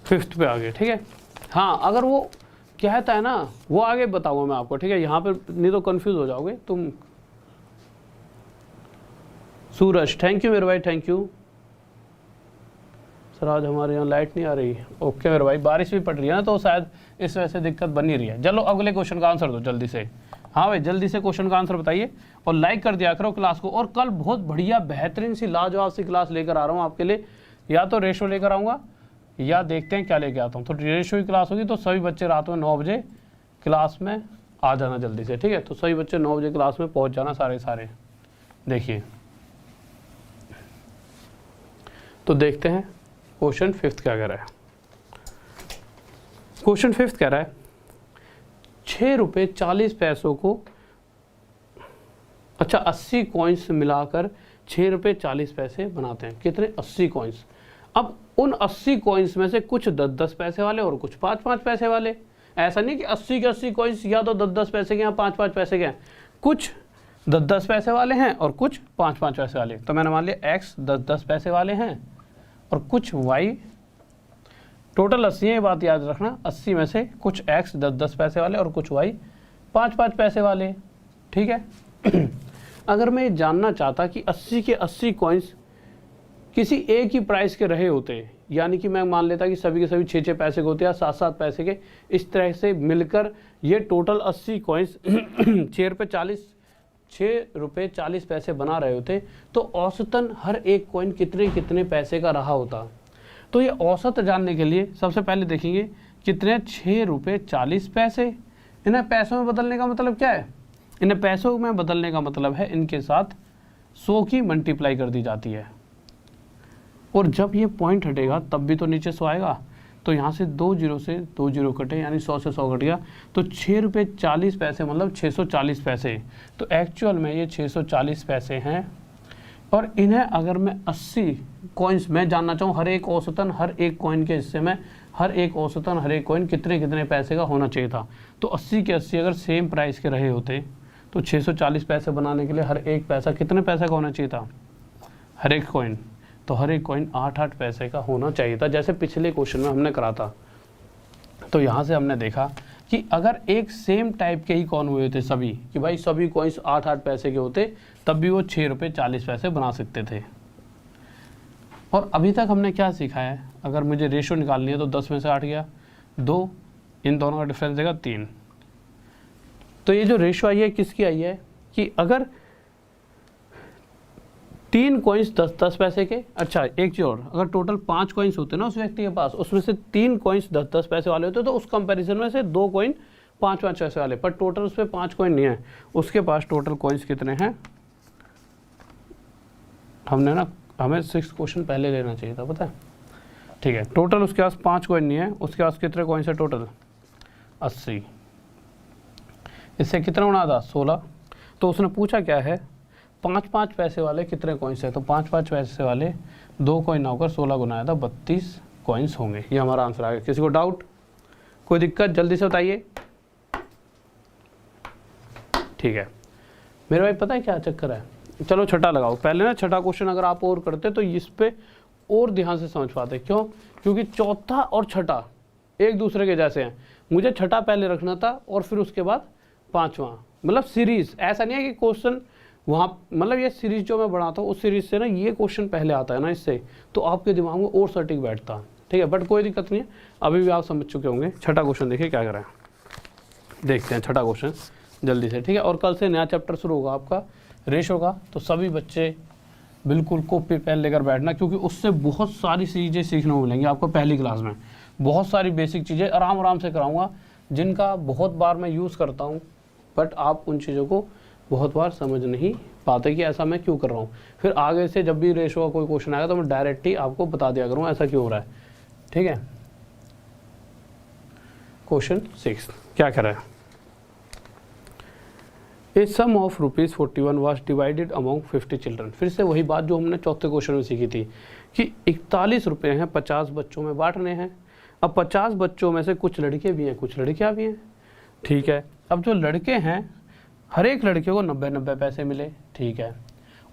5th पे आगे। ठीक है हाँ अगर वो कहता है ना, वो आगे बताऊंगा मैं आपको। ठीक है यहाँ पर नहीं तो कंफ्यूज हो जाओगे तुम। सूरज थैंक यू मेरे भाई, थैंक यू सर। आज हमारे यहाँ लाइट नहीं आ रही। ओके मेरे भाई, बारिश भी पड़ रही है ना, तो शायद इस वजह से दिक्कत बनी रही है। चलो अगले क्वेश्चन का आंसर दो जल्दी से। हाँ भाई जल्दी से क्वेश्चन का आंसर बताइए और लाइक कर दिया करो क्लास को। और कल बहुत बढ़िया बेहतरीन सी लाजवाब सी क्लास लेकर आ रहा हूँ आपके लिए, या तो रेशो लेकर आऊँगा या देखते हैं क्या लेके आता हूँ। तो रेशो की क्लास होगी, तो सभी बच्चे रात में 9 बजे क्लास में आ जाना जल्दी से। ठीक है तो सभी बच्चे 9 बजे क्लास में पहुँच जाना सारे। देखिए तो देखते हैं क्वेश्चन 5th क्या कह रहा है। क्वेश्चन 5th कह रहा है 6 रुपये 40 पैसों को, अच्छा 80 कॉइन्स मिलाकर 6 रुपये 40 पैसे बनाते हैं। कितने? 80 कॉइन्स। अब उन 80 कॉइन्स में से कुछ 10-10 पैसे वाले और कुछ 5-5 पैसे वाले। ऐसा नहीं कि 80 के 80 कॉइन्स या तो 10-10 पैसे के या 5-5 पैसे के हैं, कुछ 10-10 पैसे वाले हैं और कुछ 5-5 पैसे वाले। तो मैंने मान लिया x 10-10 पैसे वाले हैं और कुछ y, टोटल 80 है, ये बात याद रखना। 80 में से कुछ x 10-10 पैसे वाले और कुछ y 5-5 पैसे वाले। ठीक है अगर मैं ये जानना चाहता कि 80 के 80 कॉइन्स किसी एक ही प्राइस के रहे होते, यानी कि मैं मान लेता कि सभी के सभी 6-6 पैसे के होते या 7-7 पैसे के, इस तरह से मिलकर ये टोटल 80 कॉइन्स 6 रुपये 40 पैसे बना रहे होते, तो औसतन हर एक कॉइन कितने कितने पैसे का रहा होता। तो ये औसत जानने के लिए सबसे पहले देखेंगे कितने 6 रुपये 40 पैसे। इन्हें पैसों में बदलने का मतलब क्या है? इन्हें पैसों में बदलने का मतलब है इनके साथ 100 की मल्टीप्लाई कर दी जाती है, और जब ये पॉइंट हटेगा तब भी तो नीचे 100 आएगा। तो यहाँ से 2 जीरो से 2 जीरो कटे, यानी 100 से 100 कट गया, तो 6 रुपये 40 पैसे मतलब 640 पैसे। तो एक्चुअल में ये 640 पैसे हैं। और इन्हें अगर मैं 80 कॉइन्स में जानना चाहूँ, हर एक औसतन हर एक कॉइन के हिस्से में हर एक औसतन हर एक कॉइन कितने कितने पैसे का होना चाहिए था, तो 80 के 80 अगर सेम प्राइस के रहे होते तो 640 पैसे बनाने के लिए हर एक पैसा कितने पैसे का होना चाहिए था? हर एक कॉइन, तो हर एक कॉइन 8-8 पैसे का होना चाहिए था, जैसे पिछले क्वेश्चन में हमने करा था। तो यहाँ से हमने देखा कि अगर एक सेम टाइप के ही कॉइन हुए थे सभी, कि भाई सभी कॉइन्स 8-8 पैसे के होते, तब भी वो 6 रुपये 40 पैसे बना सकते थे। और अभी तक हमने क्या सीखा है? अगर मुझे रेशो निकालनी है तो 10 में से 8 गया, 2, इन दोनों का डिफरेंस देगा 3। तो ये जो रेशो आई है किसकी आई है कि अगर 3 कॉइन्स 10-10 पैसे के, अच्छा एक चीज़ और, अगर टोटल 5 कॉइन्स होते ना उस व्यक्ति के पास, उसमें से 3 कॉइन्स 10-10 पैसे वाले होते, तो उस कंपैरिजन में से 2 कॉइन 5-5 पैसे वाले, पर टोटल उस पर 5 कॉइन नहीं है। उसके पास टोटल कॉइन्स कितने हैं? हमें 6 क्वेश्चन पहले लेना चाहिए था, पता है। ठीक है, टोटल उसके पास 5 कॉइन नहीं है, उसके पास कितने कॉइन्स है टोटल? 80। इससे कितना होना था? 16। तो उसने पूछा क्या है, 5-5 पैसे वाले कितने कॉइन्स है, तो 5-5 पैसे वाले 2 कॉइन होकर 16 गुना था, 32 कॉइन्स होंगे। ये हमारा आंसर आ गया। किसी को डाउट, कोई दिक्कत, जल्दी से बताइए। ठीक है मेरे भाई, पता है क्या चक्कर है? चलो छठा लगाओ पहले ना। छठा क्वेश्चन अगर आप और करते तो इस पे और ध्यान से समझ पाते। क्यों? क्योंकि चौथा और छठा एक दूसरे के जैसे हैं, मुझे छठा पहले रखना था और फिर उसके बाद पांचवा, मतलब सीरीज। ऐसा नहीं है कि क्वेश्चन वहाँ, मतलब ये सीरीज जो मैं बनाता हूँ उस सीरीज से ना ये क्वेश्चन पहले आता है ना, इससे तो आपके दिमाग में और सटीक बैठता है, ठीक है। बट कोई दिक्कत नहीं है, अभी भी आप समझ चुके होंगे। छठा क्वेश्चन देखिए क्या करें, देखते हैं छठा क्वेश्चन जल्दी से, ठीक है। और कल से नया चैप्टर शुरू होगा आपका रेशो का, तो सभी बच्चे बिल्कुल कॉपी पेन लेकर बैठना, क्योंकि उससे बहुत सारी चीज़ें सीखने को मिलेंगी आपको पहली क्लास में। बहुत सारी बेसिक चीज़ें आराम से कराऊंगा, जिनका बहुत बार मैं यूज़ करता हूँ, बट आप उन चीज़ों को बहुत बार समझ नहीं पाते कि ऐसा मैं क्यों कर रहा हूँ। फिर आगे से जब भी रेशो का कोई क्वेश्चन आएगा तो मैं डायरेक्ट ही आपको बता दिया करूँगा ऐसा क्यों हो रहा है, ठीक है। क्वेश्चन 6 क्या कह रहा है, a sum of ₹41 was divided among 50 children. फिर से वही बात जो हमने चौथे क्वेश्चन में सीखी थी कि 41 रुपये हैं, 50 बच्चों में बांटने हैं। अब 50 बच्चों में से कुछ लड़के भी हैं, कुछ लड़कियां भी हैं, ठीक है। अब जो लड़के हैं हर एक लड़के को 90-90 पैसे मिले, ठीक है।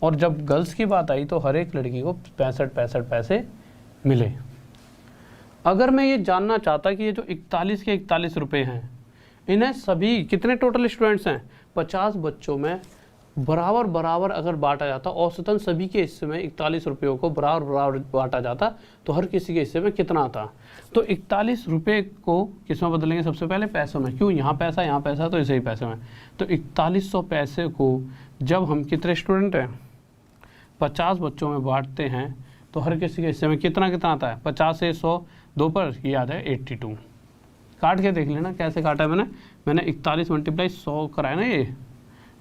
और जब गर्ल्स की बात आई तो हर एक लड़की को 65-65 पैसे मिले। अगर मैं ये जानना चाहता कि ये जो 41 के 41 रुपये हैं, इन्हें सभी कितने टोटल स्टूडेंट्स हैं, 50 बच्चों में बराबर अगर बांटा जाता, औसतन सभी के हिस्से में 41 रुपयों को बराबर बांटा जाता, तो हर किसी के हिस्से में कितना आता। तो 41 रुपये को किस में बदलेंगे, सबसे पहले पैसों में, क्यों यहाँ पैसा तो इसे ही पैसे में। तो 4100 पैसे को जब हम कितने स्टूडेंट हैं 50 बच्चों में बांटते हैं, तो हर किसी के हिस्से में कितना आता है, 50 से 100 2 पर ये आता है 82। काट के देख लेना कैसे काटा है मैंने 41 मल्टीप्लाई 100 कराया ना ये,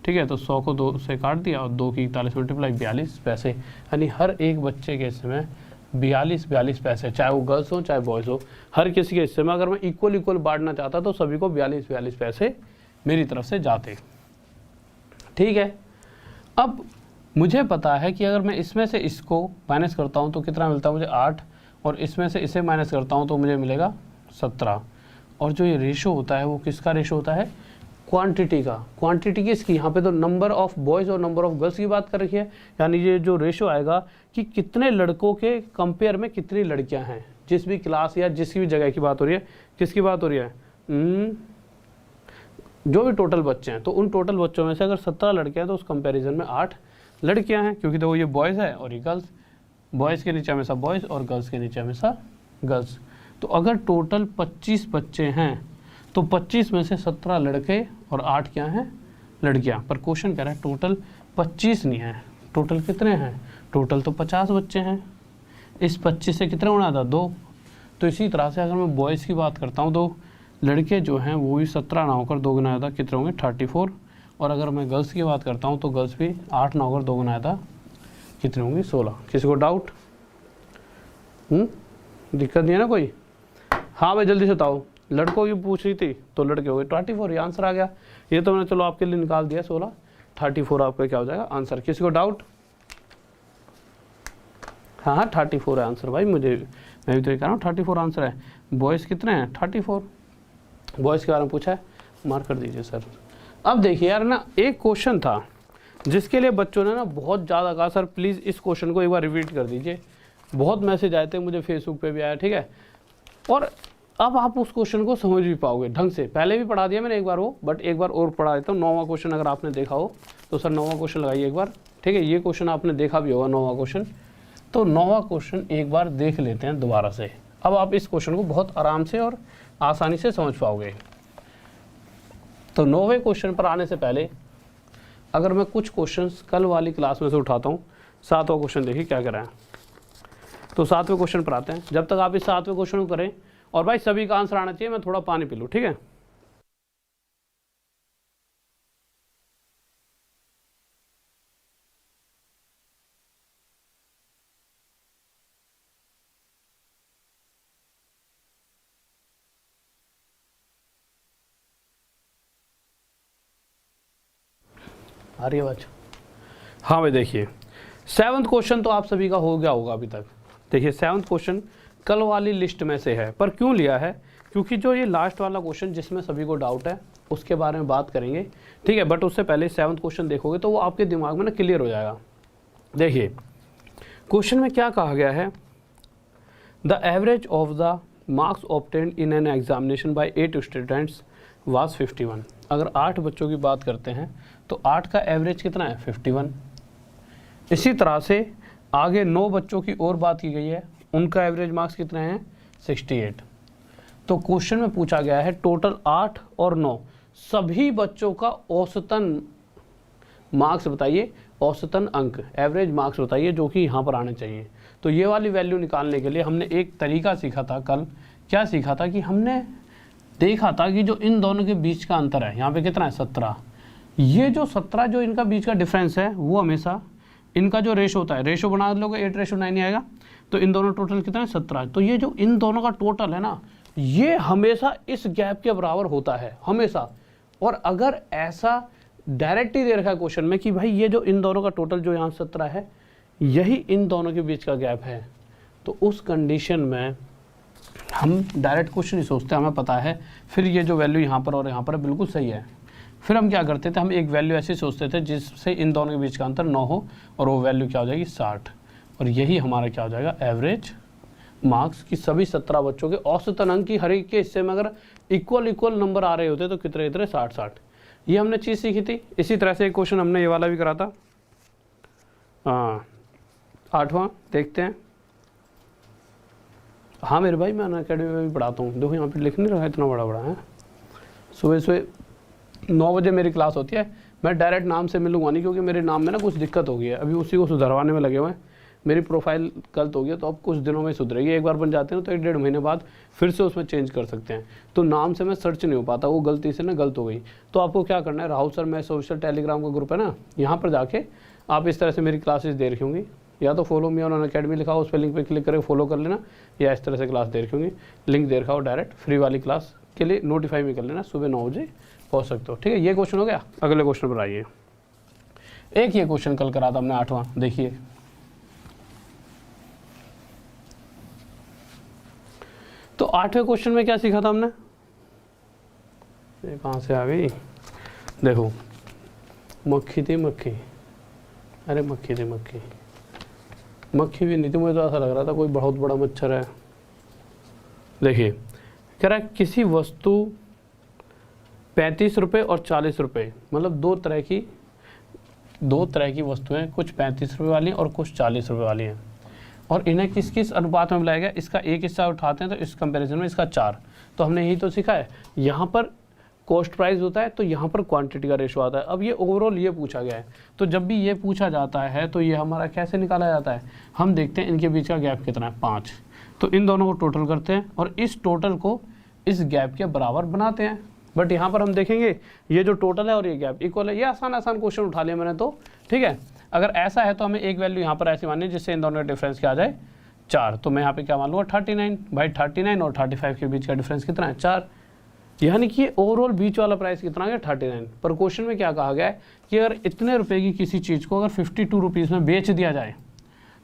ठीक है। तो 100 को 2 से काट दिया और 2 की 41 मल्टीप्लाई 42 पैसे, यानी हर एक बच्चे के हिस्से में 42 पैसे, चाहे वो गर्ल्स हो चाहे बॉयज़ हो, हर किसी के हिस्से में अगर मैं इक्वल बांटना चाहता तो सभी को 42 पैसे मेरी तरफ से जाते, ठीक है। अब मुझे पता है कि अगर मैं इसमें से इसको माइनस करता हूँ तो कितना मिलता है मुझे 8, और इसमें से इसे माइनस करता हूँ तो मुझे मिलेगा 17। और जो ये रेशो होता है वो किसका रेशो होता है, क्वांटिटी का। क्वांटिटी किसकी, यहाँ पे तो नंबर ऑफ बॉयज़ और नंबर ऑफ गर्ल्स की बात कर रखी है, यानी ये जो रेशो आएगा कि कितने लड़कों के कंपेयर में कितनी लड़कियां हैं, जिस भी क्लास या जिस भी जगह की बात हो रही है। किसकी बात हो रही है, जो भी टोटल बच्चे हैं, तो उन टोटल बच्चों में से अगर 17 लड़के हैं तो उस कंपेरिजन में 8 लड़कियां हैं, क्योंकि देखो ये बॉयज़ है और ये गर्ल्स, बॉयज़ के नीचे हमेशा बॉयज़ और गर्ल्स के नीचे हमेशा गर्ल्स। तो अगर टोटल 25 बच्चे हैं तो 25 में से 17 लड़के और 8 क्या हैं, लड़कियां। पर क्वेश्चन कह रहा है टोटल 25 नहीं है, टोटल कितने हैं, टोटल तो 50 बच्चे हैं। इस 25 से कितने गुना था, 2। तो इसी तरह से अगर मैं बॉयज़ की बात करता हूँ तो लड़के जो हैं वो भी 17 ना होकर 2 गुना था, कितने होंगे 34। और अगर मैं गर्ल्स की बात करता हूँ तो गर्ल्स भी 8 ना होकर 2 गुना था, कितने होंगी 16। किसी को डाउट, दिक्कत नहीं है ना कोई। हाँ भाई जल्दी से बताओ, लड़कों की पूछ रही थी तो लड़के हो गए 24, ये आंसर आ गया। ये तो मैंने चलो आपके लिए निकाल दिया 16, 34 आपका क्या हो जाएगा आंसर। किसी को डाउट, हाँ 34 है आंसर भाई, मैं भी तो ये कह रहा हूँ 34 आंसर है। बॉयज़ कितने हैं 34, बॉयज़ के बारे में पूछा है, मार्क कर दीजिए सर। अब देखिए यार ना, एक क्वेश्चन था जिसके लिए बच्चों ने ना बहुत ज़्यादा कहा सर प्लीज़ इस क्वेश्चन को एक बार रिपीट कर दीजिए। बहुत मैसेज आए थे मुझे, फेसबुक पे भी आया, ठीक है। और अब आप उस क्वेश्चन को समझ भी पाओगे ढंग से। पहले भी पढ़ा दिया मैंने एक बार वो, बट एक बार और पढ़ा देता हूँ। 9वां क्वेश्चन अगर आपने देखा हो तो सर 9वां क्वेश्चन लगाइए एक बार, ठीक है। ये क्वेश्चन आपने देखा भी होगा 9वां क्वेश्चन, तो 9वां क्वेश्चन एक बार देख लेते हैं दोबारा से। अब आप इस क्वेश्चन को बहुत आराम से और आसानी से समझ पाओगे। तो 9वें क्वेश्चन पर आने से पहले अगर मैं कुछ क्वेश्चंस कल वाली क्लास में से उठाता हूँ। 7वां क्वेश्चन देखिए क्या कर रहा है। तो 7वें क्वेश्चन पर आते हैं। जब तक आप इस 7वें क्वेश्चन को करें, और भाई सभी का आंसर आना चाहिए, मैं थोड़ा पानी पी लूँ, ठीक है। आ रही है आवाज? हाँ भाई देखिए 7वां क्वेश्चन तो आप सभी का हो गया होगा अभी तक। देखिए 7वां क्वेश्चन कल वाली लिस्ट में से है, पर क्यों लिया है, क्योंकि जो ये लास्ट वाला क्वेश्चन जिसमें सभी को डाउट है उसके बारे में बात करेंगे, ठीक है। बट उससे पहले 7वां क्वेश्चन देखोगे तो वो आपके दिमाग में ना क्लियर हो जाएगा। देखिए क्वेश्चन में क्या कहा गया है, the average of the marks obtained in an examination by 8 students was 51। अगर 8 बच्चों की बात करते हैं तो 8 का एवरेज कितना है 51। इसी तरह से आगे 9 बच्चों की और बात की गई है, उनका एवरेज मार्क्स कितने हैं 68। तो क्वेश्चन में पूछा गया है टोटल 8 और 9 सभी बच्चों का औसतन मार्क्स बताइए, औसतन अंक एवरेज मार्क्स बताइए जो कि यहाँ पर आने चाहिए। तो ये वाली वैल्यू निकालने के लिए हमने एक तरीका सीखा था कल। क्या सीखा था कि हमने देखा था कि जो इन दोनों के बीच का अंतर है यहाँ पे कितना है 17। ये जो 17 जो इनका बीच का डिफरेंस है वो हमेशा इनका जो रेशो होता है, रेशो बना लोगे 8:9 आएगा, तो इन दोनों टोटल कितना है 17। तो ये जो इन दोनों का टोटल है ना, ये हमेशा इस गैप के बराबर होता है हमेशा। और अगर ऐसा डायरेक्ट ही दे रखा है क्वेश्चन में कि भाई ये जो इन दोनों का टोटल जो यहाँ 17 है यही इन दोनों के बीच का गैप है, तो उस कंडीशन में हम डायरेक्ट क्वेश्चन ही सोचते हैं, हमें पता है फिर ये जो वैल्यू यहाँ पर और यहाँ पर बिल्कुल सही है। फिर हम क्या करते थे, हम एक वैल्यू ऐसे सोचते थे जिससे इन दोनों के बीच का अंतर 9 हो और वो वैल्यू क्या हो जाएगी 60। और यही हमारा क्या हो जाएगा एवरेज मार्क्स की सभी 17 बच्चों के औसतन अंक की हर एक के हिस्से में अगर इक्वल नंबर आ रहे होते तो कितने 60। ये हमने चीज़ सीखी थी। इसी तरह से एक क्वेश्चन हमने ये वाला भी करा था, हाँ 8वां देखते हैं। हाँ मेरे भाई मैं अनअकैडमी में भी पढ़ाता हूँ, देखो यहाँ पे लिख नहीं रहा है इतना बड़ा है। सुबह 9 बजे मेरी क्लास होती है, मैं डायरेक्ट नाम से मिलूंगा नहीं क्योंकि मेरे नाम में ना कुछ दिक्कत हो गई है, अभी उसी को सुधरवाने में लगे हुए हैं। मेरी प्रोफाइल गलत हो गई है तो अब कुछ दिनों में सुधरेगी, एक बार बन जाते हैं तो 1-1.5 महीने बाद फिर से उसमें चेंज कर सकते हैं। तो नाम से मैं सर्च नहीं हो पाता, वो गलती से ना गलत हो गई। तो आपको क्या करना है, राहुल सर मैं सोशल टेलीग्राम का ग्रुप है ना, यहाँ पर जाके आप इस तरह से मेरी क्लासेस दे रखी होंगी, या तो फॉलो मी ऑन अनअकैडमी लिखा हो उस पर लिंक पे क्लिक करके फॉलो कर लेना, या इस तरह से क्लास दे रखी होंगी, लिंक दे रखा हो डायरेक्ट फ्री वाली क्लास के लिए नोटिफाई भी कर लेना, सुबह 9 बजे पहुँच सकते हो। ठीक है, ये क्वेश्चन हो गया। अगले क्वेश्चन पर आइए। एक ये क्वेश्चन कल करा था हमने 8वां, देखिए तो 8वें क्वेश्चन में क्या सीखा था हमने, ये कहाँ से आ गई, देखो मक्खी थी मक्खी, अरे मक्खी थी मक्खी, मक्खी भी नहीं थी, मुझे तो ऐसा लग रहा था कोई बहुत बड़ा मच्छर है। देखिए कह रहा है किसी वस्तु 35 रुपये और 40 रुपये, मतलब दो तरह की वस्तुएं, कुछ 35 रुपये वाली और कुछ 40 रुपये वाली हैं, और इन्हें किस किस अनुपात में मिलाया गया, इसका एक हिस्सा उठाते हैं तो इस कंपैरिजन में इसका 4। तो हमने यही तो सीखा है, यहाँ पर कॉस्ट प्राइस होता है तो यहाँ पर क्वांटिटी का रेशो आता है। अब ये ओवरऑल ये पूछा गया है, तो जब भी ये पूछा जाता है तो ये हमारा कैसे निकाला जाता है, हम देखते हैं इनके बीच का गैप कितना है 5। तो इन दोनों को टोटल करते हैं और इस टोटल को इस गैप के बराबर बनाते हैं। बट यहाँ पर हम देखेंगे ये जो टोटल है और ये गैप इक्वल है। ये आसान क्वेश्चन उठा लिया मैंने तो, ठीक है। अगर ऐसा है तो हमें एक वैल्यू यहाँ पर ऐसी मानिए जिससे इन दोनों का डिफरेंस क्या आ जाए 4। तो मैं यहाँ पे क्या मान लूँगा 39। भाई 39 और 35 के बीच का डिफरेंस कितना है 4, यानी कि ओवरऑल बीच वाला प्राइस कितना आ गया 39। पर क्वेश्चन में क्या कहा गया है कि अगर इतने रुपए की किसी चीज़ को अगर 52 रुपीज़ में बेच दिया जाए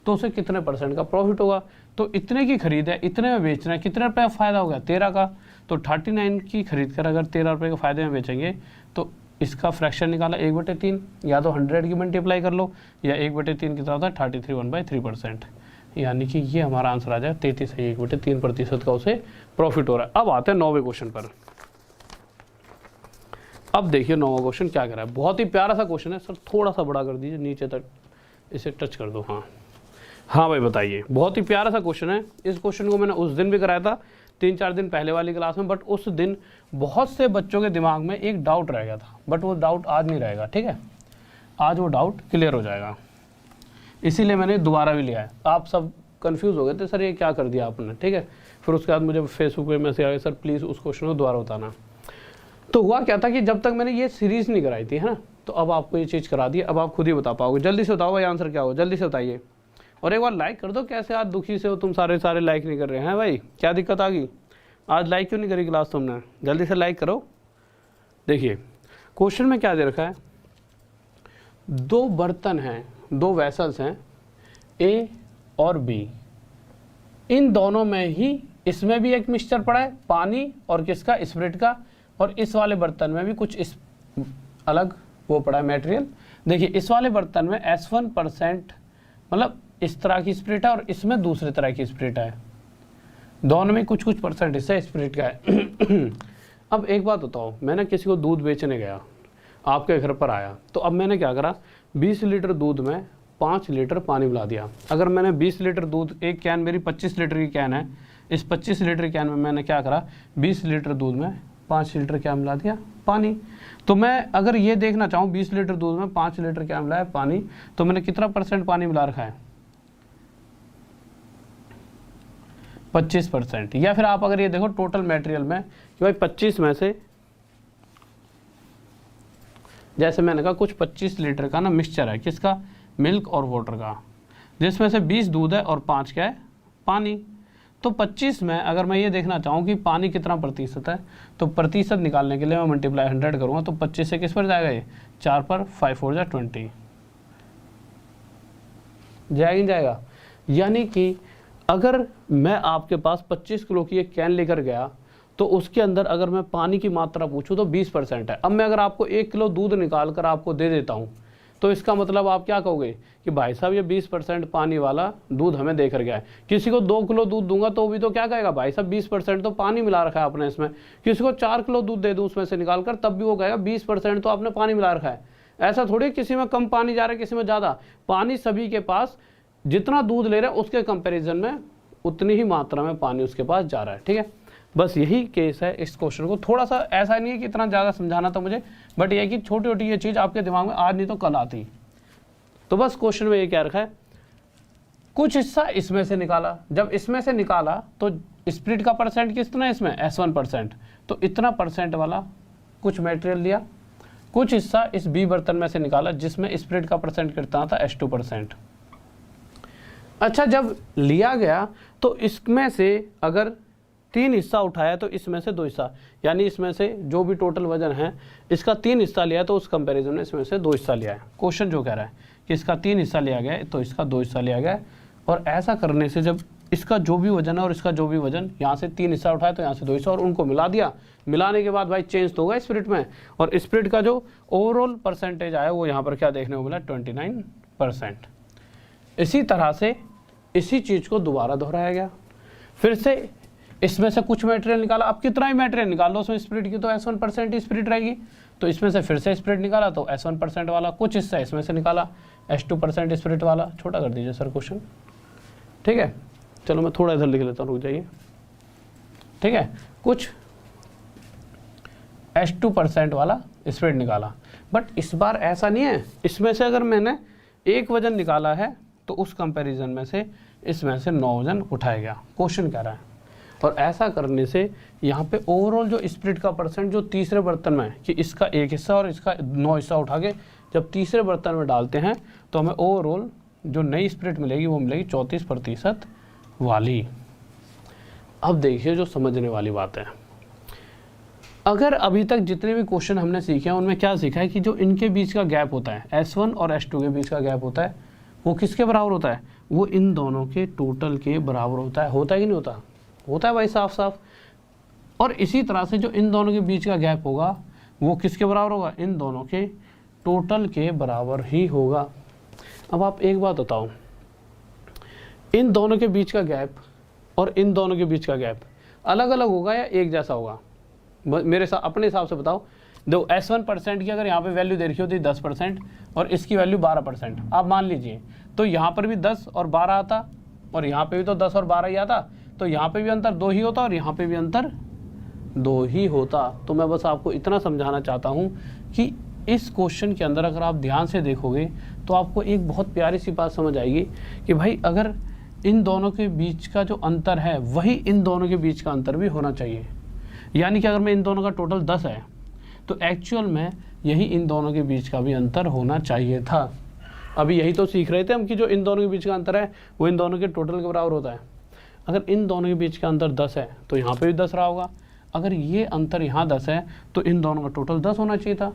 तो उसे कितने % का प्रॉफिट होगा। तो इतने की खरीद है, इतने में बेचना है, कितने रुपये का फ़ायदा हो गया 13 का। तो 39 की खरीद कर अगर 13 रुपये के फ़ायदे में बेचेंगे तो इसका फ्रैक्शन निकाला 1/3, या तो 100 की मल्टीप्लाई कर लो, या 1/3 कितना होता है 33 1/3%, यानी कि ये हमारा आंसर आ जाए 33 है, 1/3% का उसे प्रॉफिट हो रहा है। अब आते हैं 9वें क्वेश्चन पर। अब देखिए 9वां क्वेश्चन क्या कर रहा है, बहुत ही प्यारा सा क्वेश्चन है। सर थोड़ा सा बड़ा कर दीजिए, नीचे तक इसे टच कर दो। हाँ भाई बताइए, बहुत ही प्यारा सा क्वेश्चन है। इस क्वेश्चन को मैंने उस दिन भी कराया था 3-4 दिन पहले वाली क्लास में, बट उस दिन बहुत से बच्चों के दिमाग में एक डाउट रह गया था, बट वो डाउट आज नहीं रहेगा, ठीक है। आज वो डाउट क्लियर हो जाएगा, इसीलिए मैंने दोबारा भी लिया है। आप सब कंफ्यूज हो गए थे सर ये क्या कर दिया आपने, ठीक है। फिर उसके बाद मुझे फेसबुक पे मैसेज आया, सर प्लीज़ उस क्वेश्चन को दोबारा बताना। तो हुआ क्या था कि जब तक मैंने ये सीरीज़ नहीं कराई थी, है ना, तो अब आपको ये चीज़ करा दी। अब आप खुद ही बता पाओगे। जल्दी से बताओ भाई आंसर क्या हो, जल्दी से बताइए। और एक बार लाइक कर दो। कैसे आज दुखी से हो तुम, सारे लाइक नहीं कर रहे हैं भाई, क्या दिक्कत आ गई आज, लाइक क्यों नहीं करी क्लास तुमने, जल्दी से लाइक करो। देखिए क्वेश्चन में क्या दे रखा है, 2 बर्तन हैं, 2 वेसल्स हैं ए और बी, इन दोनों में ही, इसमें भी एक मिक्सचर पड़ा है पानी और किसका स्पिरिट का, और इस वाले बर्तन में भी कुछ इस अलग वो पड़ा है मटेरियल। देखिए इस वाले बर्तन में S1% मतलब इस तरह की स्पिरिट है और इसमें दूसरे तरह की स्पिरिट है। दोनों में कुछ कुछ परसेंट हिस्सा स्पिरिट का है। अब एक बात बताओ, मैंने किसी को दूध बेचने गया, आपके घर पर आया, तो अब मैंने क्या करा, 20 लीटर दूध में 5 लीटर पानी मिला दिया। अगर मैंने 20 लीटर दूध, एक कैन मेरी 25 लीटर की कैन है, इस 25 लीटर कैन में मैंने क्या करा, 20 लीटर दूध में 5 लीटर क्या मिला दिया, पानी। तो मैं अगर ये देखना चाहूँ 20 लीटर दूध में 5 लीटर क्या मिला है, पानी, तो मैंने कितना परसेंट पानी मिला रखा है, 25%। या फिर आप अगर ये देखो टोटल मटेरियल में कि भाई 25 में से, जैसे मैंने कहा कुछ 25 लीटर का ना मिक्सचर है, किसका, मिल्क और वाटर का, जिसमें से 20 दूध है और 5 क्या है, पानी। तो 25 में अगर मैं ये देखना चाहूँ कि पानी कितना प्रतिशत है, तो प्रतिशत निकालने के लिए मैं मल्टीप्लाई 100 करूँगा, तो 25 से किस पर जाएगा, ये 4 पर, 5 4 जा 20 जाएगा। यानी कि अगर मैं आपके पास 25 किलो की एक कैन लेकर गया, तो उसके अंदर अगर मैं पानी की मात्रा पूछूं तो 20% है। अब मैं अगर आपको 1 किलो दूध निकाल कर आपको दे देता हूं, तो इसका मतलब आप क्या कहोगे कि भाई साहब ये 20% पानी वाला दूध हमें देकर गया है। किसी को 2 किलो दूध दूंगा तो भी तो क्या कहेगा, भाई साहब 20% तो पानी मिला रखा है आपने इसमें। किसी को 4 किलो दूध दे दूं उसमें से निकाल कर, तब भी वो कहेगा 20% तो आपने पानी मिला रखा है। ऐसा थोड़ी किसी में कम पानी जा रहा है, किसी में ज़्यादा पानी। सभी के पास जितना दूध ले रहे हैं उसके कंपैरिजन में उतनी ही मात्रा में पानी उसके पास जा रहा है। ठीक है, बस यही केस है इस क्वेश्चन को। थोड़ा सा ऐसा नहीं है कि इतना ज़्यादा समझाना था मुझे, बट ये है कि छोटी छोटी ये चीज़ आपके दिमाग में आज नहीं तो कल आती। तो बस क्वेश्चन में ये क्या रखा है, कुछ हिस्सा इसमें से निकाला। जब इसमें से निकाला तो स्प्रिट का परसेंट कितना है इसमें, S1%, तो इतना परसेंट वाला कुछ मटेरियल लिया। कुछ हिस्सा इस बी बर्तन में से निकाला जिसमें स्प्रिट का परसेंट कितना था, S2%। अच्छा, जब लिया गया तो इसमें से अगर 3 हिस्सा उठाया तो इसमें से 2 हिस्सा, यानी इसमें से जो भी टोटल वजन है इसका 3 हिस्सा लिया, तो उस कंपैरिजन में इसमें से 2 हिस्सा लिया है। क्वेश्चन जो कह रहा है कि इसका 3 हिस्सा लिया गया है तो इसका 2 हिस्सा लिया गया है। और ऐसा करने से जब इसका जो भी वजन है और इसका जो भी वजन, यहाँ से 3 हिस्सा उठाया तो यहाँ से 2 हिस्सा, और उनको मिला दिया। मिलाने के बाद भाई चेंज तो होगा स्प्रिट में, और स्प्रिट का जो ओवरऑल परसेंटेज आया वो यहाँ पर क्या देखने को मिला, 29%। इसी तरह से इसी चीज़ को दोबारा दोहराया गया। फिर से इसमें से कुछ मटेरियल निकाला। अब कितना ही मटेरियल निकाल लो उसमें स्प्रिट की तो S1% ही स्प्रिट रहेगी। तो इसमें से फिर से स्प्रिट निकाला तो S1% वाला, कुछ हिस्सा इसमें से निकाला S2% स्प्रिट वाला। छोटा कर दीजिए सर क्वेश्चन, ठीक है। चलो मैं थोड़ा इधर लिख लेता हूँ, रुक जाइए, ठीक है। कुछ S2% वाला स्प्रिट निकाला, बट इस बार ऐसा नहीं है। इसमें से अगर मैंने एक वजन निकाला है तो उस कंपैरिजन में से इसमें से 9 वजन उठाया गया, क्वेश्चन कह रहा है। और ऐसा करने से यहाँ पे ओवरऑल जो स्प्रिट का परसेंट जो तीसरे बर्तन में है कि इसका 1 हिस्सा और इसका 9 हिस्सा उठा के जब तीसरे बर्तन में डालते हैं तो हमें ओवरऑल जो नई स्प्रिट मिलेगी वो मिलेगी 34% वाली। अब देखिए जो समझने वाली बात है, अगर अभी तक जितने भी क्वेश्चन हमने सीखे हैं उनमें क्या सीखा है कि जो इनके बीच का गैप होता है, S1 और S2 के बीच का गैप होता है, वो किसके बराबर होता है, वो इन दोनों के टोटल के बराबर होता है। होता है कि नहीं होता, होता है भाई साफ साफ। और इसी तरह से जो इन दोनों के बीच का गैप होगा वो किसके बराबर होगा, इन दोनों के टोटल के बराबर ही होगा। अब आप एक बात बताओ, इन दोनों के बीच का गैप और इन दोनों के बीच का गैप अलग अलग होगा या एक जैसा होगा, मेरे साथ अपने हिसाब से बताओ। दो S1% की अगर यहाँ पे वैल्यू दे रखी होती 10% और इसकी वैल्यू 12%, आप मान लीजिए, तो यहाँ पर भी 10 और 12 आता और यहाँ पे भी तो 10 और 12 ही आता, तो यहाँ पे भी अंतर 2 ही होता और यहाँ पे भी अंतर 2 ही होता। तो मैं बस आपको इतना समझाना चाहता हूँ कि इस क्वेश्चन के अंदर अगर आप ध्यान से देखोगे तो आपको एक बहुत प्यारी सी बात समझ आएगी कि भाई अगर इन दोनों के बीच का जो अंतर है वही इन दोनों के बीच का अंतर भी होना चाहिए। यानी कि अगर मैं इन दोनों का टोटल 10 है तो एक्चुअल में यही इन दोनों के बीच का भी अंतर होना चाहिए था। अभी यही तो सीख रहे थे हम कि जो इन दोनों के बीच का अंतर है वो इन दोनों के टोटल के बराबर होता है। अगर इन दोनों के बीच का अंतर 10 है तो यहाँ पे भी 10 रहा होगा। अगर ये अंतर यहाँ 10 है तो इन दोनों का टोटल 10 होना चाहिए था,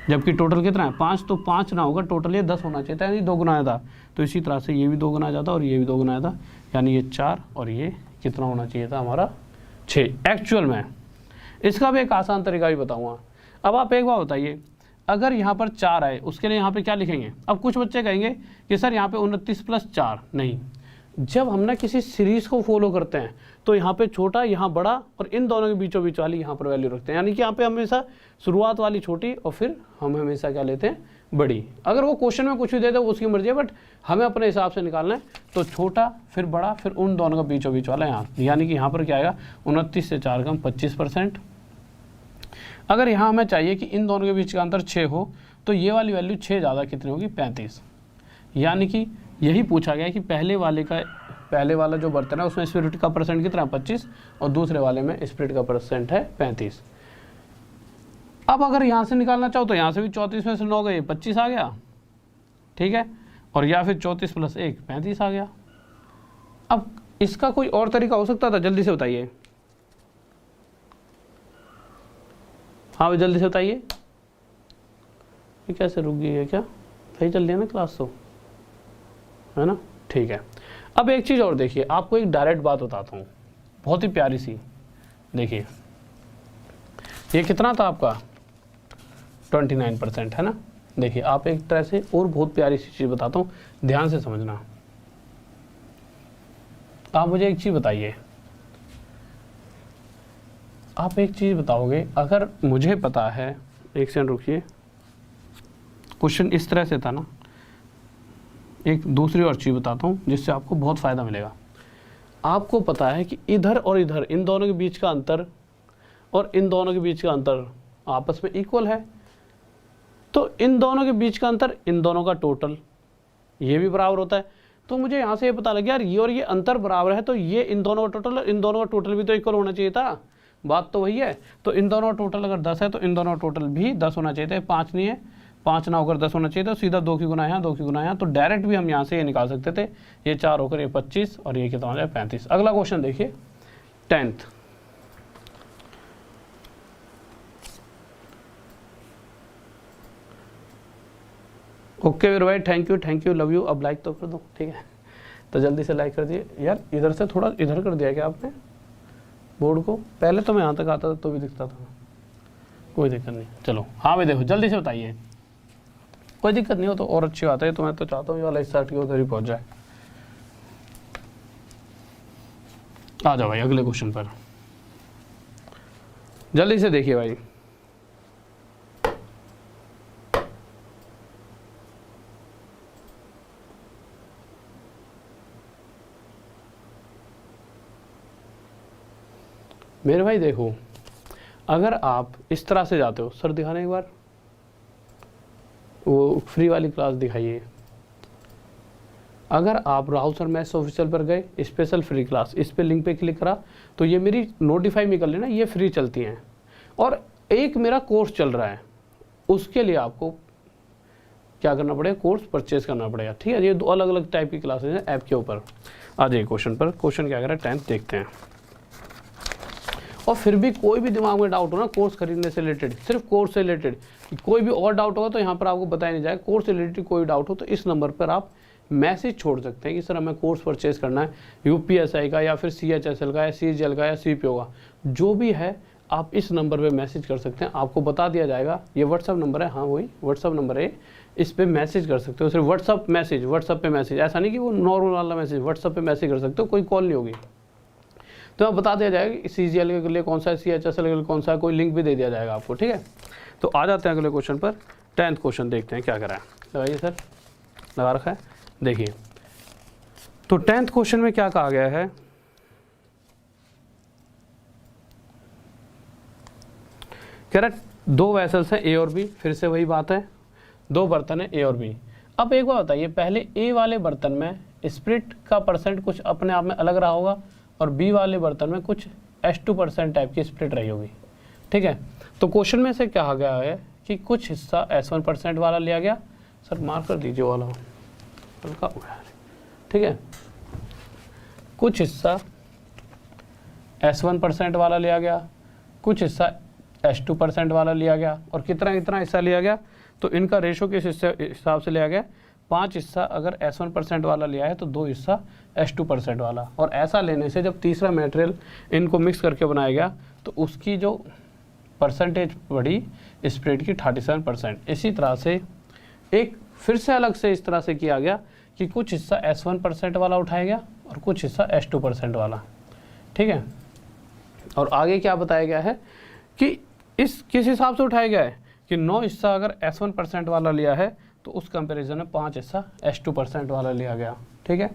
जबकि टोटल कितना है 5, तो 5 ना होगा, टोटल ये 10 होना चाहिए था, यानी 2 गुना आया था। तो इसी तरह से ये भी 2 गुना आ जाता और ये भी 2 गुना आया था, यानी ये 4 और ये कितना होना चाहिए था हमारा 6 एक्चुअल में। इसका भी एक आसान तरीका भी बताऊँगा। अब आप एक बात बताइए, अगर यहाँ पर 4 आए उसके लिए यहाँ पे क्या लिखेंगे। अब कुछ बच्चे कहेंगे कि सर यहाँ पे 29 + 4 नहीं, जब हम ना किसी सीरीज को फॉलो करते हैं तो यहाँ पे छोटा, यहाँ बड़ा, और इन दोनों के बीचों बीच वाली यहाँ पर वैल्यू रखते हैं। यानी कि यहाँ पे हमेशा शुरुआत वाली छोटी और फिर हम हमेशा क्या लेते हैं, बड़ी। अगर वो क्वेश्चन में कुछ भी दे दे वो उसकी मर्जी है, बट हमें अपने हिसाब से निकालना है। तो छोटा फिर बड़ा फिर उन दोनों का बीचों बीच वाला यहाँ, यानी कि यहाँ पर क्या आएगा 29 से 4 कम 25%। अगर यहाँ हमें चाहिए कि इन दोनों के बीच का अंतर 6 हो तो ये वाली वैल्यू 6 ज़्यादा कितनी होगी, 35। यानी कि यही पूछा गया कि पहले वाला जो बर्तन है उसमें स्पिरिट का परसेंट कितना है 25, और दूसरे वाले में स्पिरिट का परसेंट है 35। अब अगर यहाँ से निकालना चाहो तो यहाँ से भी 34 में से 9 गए 25 आ गया, ठीक है, और या फिर 34 + 1 35 आ गया। अब इसका कोई और तरीका हो सकता था, जल्दी से बताइए। हाँ भाई जल्दी से बताइए। ये कैसे रुक गई है, क्या सही चल रही है ना क्लास तो, है ना, ठीक है। अब एक चीज़ और देखिए, आपको एक डायरेक्ट बात बताता हूँ, बहुत ही प्यारी सी। देखिए ये कितना था आपका 29% है ना। देखिए आप एक तरह से और बहुत प्यारी सी चीज़ बताता हूँ, ध्यान से समझना। आप मुझे एक चीज़ बताइए, आप एक चीज़ बताओगे, अगर मुझे पता है, एक सेकंड रुकिए, क्वेश्चन इस तरह से था ना, एक दूसरी और चीज़ बताता हूँ जिससे आपको बहुत फ़ायदा मिलेगा। आपको पता है कि इधर और इधर इन दोनों के बीच का अंतर और इन दोनों के बीच का अंतर आपस में इक्वल है, तो इन दोनों के बीच का अंतर इन दोनों का टोटल ये भी बराबर होता है। तो मुझे यहाँ से ये पता लग गया यार ये और ये अंतर बराबर है, तो ये इन दोनों का टोटल और इन दोनों का टोटल भी तो इक्वल होना चाहिए था। बात तो वही है। तो इन दोनों का टोटल अगर 10 है तो इन दोनों का टोटल भी 10 होना चाहिए था। 5 नहीं है, 5 ना होकर 10 होना चाहिए था। सीधा 2 की गुना यहाँ, 2 की गुना यहाँ, तो डायरेक्ट भी हम यहाँ से ये निकाल सकते थे। ये 4 होकर ये 25 और ये कितना हो जाए 35। अगला क्वेश्चन देखिए 10th। ओके वीर भाई, थैंक यू, लव यू। अब लाइक तो कर दो, ठीक है, तो जल्दी से लाइक कर दिए यार। इधर से थोड़ा इधर कर दिया क्या आपने बोर्ड को? पहले तो मैं यहाँ तक आता था तो भी दिखता था, कोई दिक्कत नहीं। चलो हाँ भाई देखो जल्दी से बताइए, कोई दिक्कत नहीं हो तो और अच्छी बात है। तो मैं तो चाहता हूँ ये वाला स्टार्ट की उधर ही पहुँच जाए। आ जाओ भाई अगले क्वेश्चन पर, जल्दी से देखिए भाई। मेरे भाई देखो, अगर आप इस तरह से जाते हो, सर दिखाने एक बार वो फ्री वाली क्लास दिखाइए। अगर आप राहुल सर मैथ्स ऑफिशियल पर गए, स्पेशल फ्री क्लास, इस पे लिंक पे क्लिक करा तो ये मेरी नोटिफाई में कर लेना, ये फ्री चलती हैं। और एक मेरा कोर्स चल रहा है, उसके लिए आपको क्या करना पड़ेगा, कोर्स परचेज करना पड़ेगा, ठीक है। ये 2 अलग अलग टाइप की क्लासेज हैं ऐप के ऊपर। आ जाइए क्वेश्चन पर। क्वेश्चन क्या कह रहा है 10th देखते हैं। और फिर भी कोई भी दिमाग में डाउट हो ना कोर्स खरीदने से रिलेटेड, सिर्फ कोर्स से रिलेटेड, कोई भी और डाउट होगा तो यहाँ पर आपको बताया नहीं जाएगा। कोर्स से रिलेटेड कोई डाउट हो तो इस नंबर पर आप मैसेज छोड़ सकते हैं कि सर हमें कोर्स परचेज करना है, यूपीएसआई का या फिर CHSL का या CGL का या CPO का, जो भी है आप इस नंबर पे मैसेज कर सकते हैं, आपको बता दिया जाएगा। ये व्हाट्सअप नंबर है, हाँ वही व्हाट्सअप नंबर है, इस पर मैसेज कर सकते हो। सिर्फ व्हाट्सअप पे मैसेज, ऐसा नहीं कि वो नॉर्मल वाला मैसेज, व्हाट्सअप पे मैसेज कर सकते हो, कोई कॉल नहीं होगी। तो आप बता दिया जाएगा कि CGL के लिए कौन सा है, CHSL के लिए कौन सा है, कोई लिंक भी दे दिया जाएगा आपको, ठीक है। तो आ जाते हैं अगले क्वेश्चन पर। 10th क्वेश्चन देखते हैं क्या करा है। लगाइए सर, लगा रखा है, देखिए। तो 10th क्वेश्चन में क्या कहा गया है, कह रहा है 2 वेसल्स हैं A और B, फिर से वही बात है, 2 बर्तन है A और B। अब एक बात बताइए, पहले A वाले बर्तन में स्पिरिट का परसेंट कुछ अपने आप में अलग रहा होगा और B वाले बर्तन में कुछ S2% टाइप की स्प्लिट रही होगी, ठीक है। तो क्वेश्चन में से कहा गया है कि कुछ हिस्सा S1% वाला लिया गया, सर मार्क कर दीजिए वाला हल्का हो गया, ठीक है। कुछ हिस्सा S1% वाला लिया गया, कुछ हिस्सा S2% वाला लिया गया, और कितना हिस्सा लिया गया, तो इनका रेशो किस हिसाब से लिया गया, 5 हिस्सा अगर S1% वाला लिया है तो 2 हिस्सा S2% वाला। और ऐसा लेने से जब तीसरा मटेरियल इनको मिक्स करके बनाया गया तो उसकी जो परसेंटेज बढ़ी स्प्रेड की 37%। इसी तरह से एक फिर से अलग से इस तरह से किया गया कि कुछ हिस्सा S1% वाला उठाया गया और कुछ हिस्सा S2% वाला, ठीक है। और आगे क्या बताया गया है कि इस किस हिसाब से उठाया गया है कि 9 हिस्सा अगर S1% वाला लिया है तो उस कंपैरिजन में 5 हिस्सा S2% वाला लिया गया, ठीक है।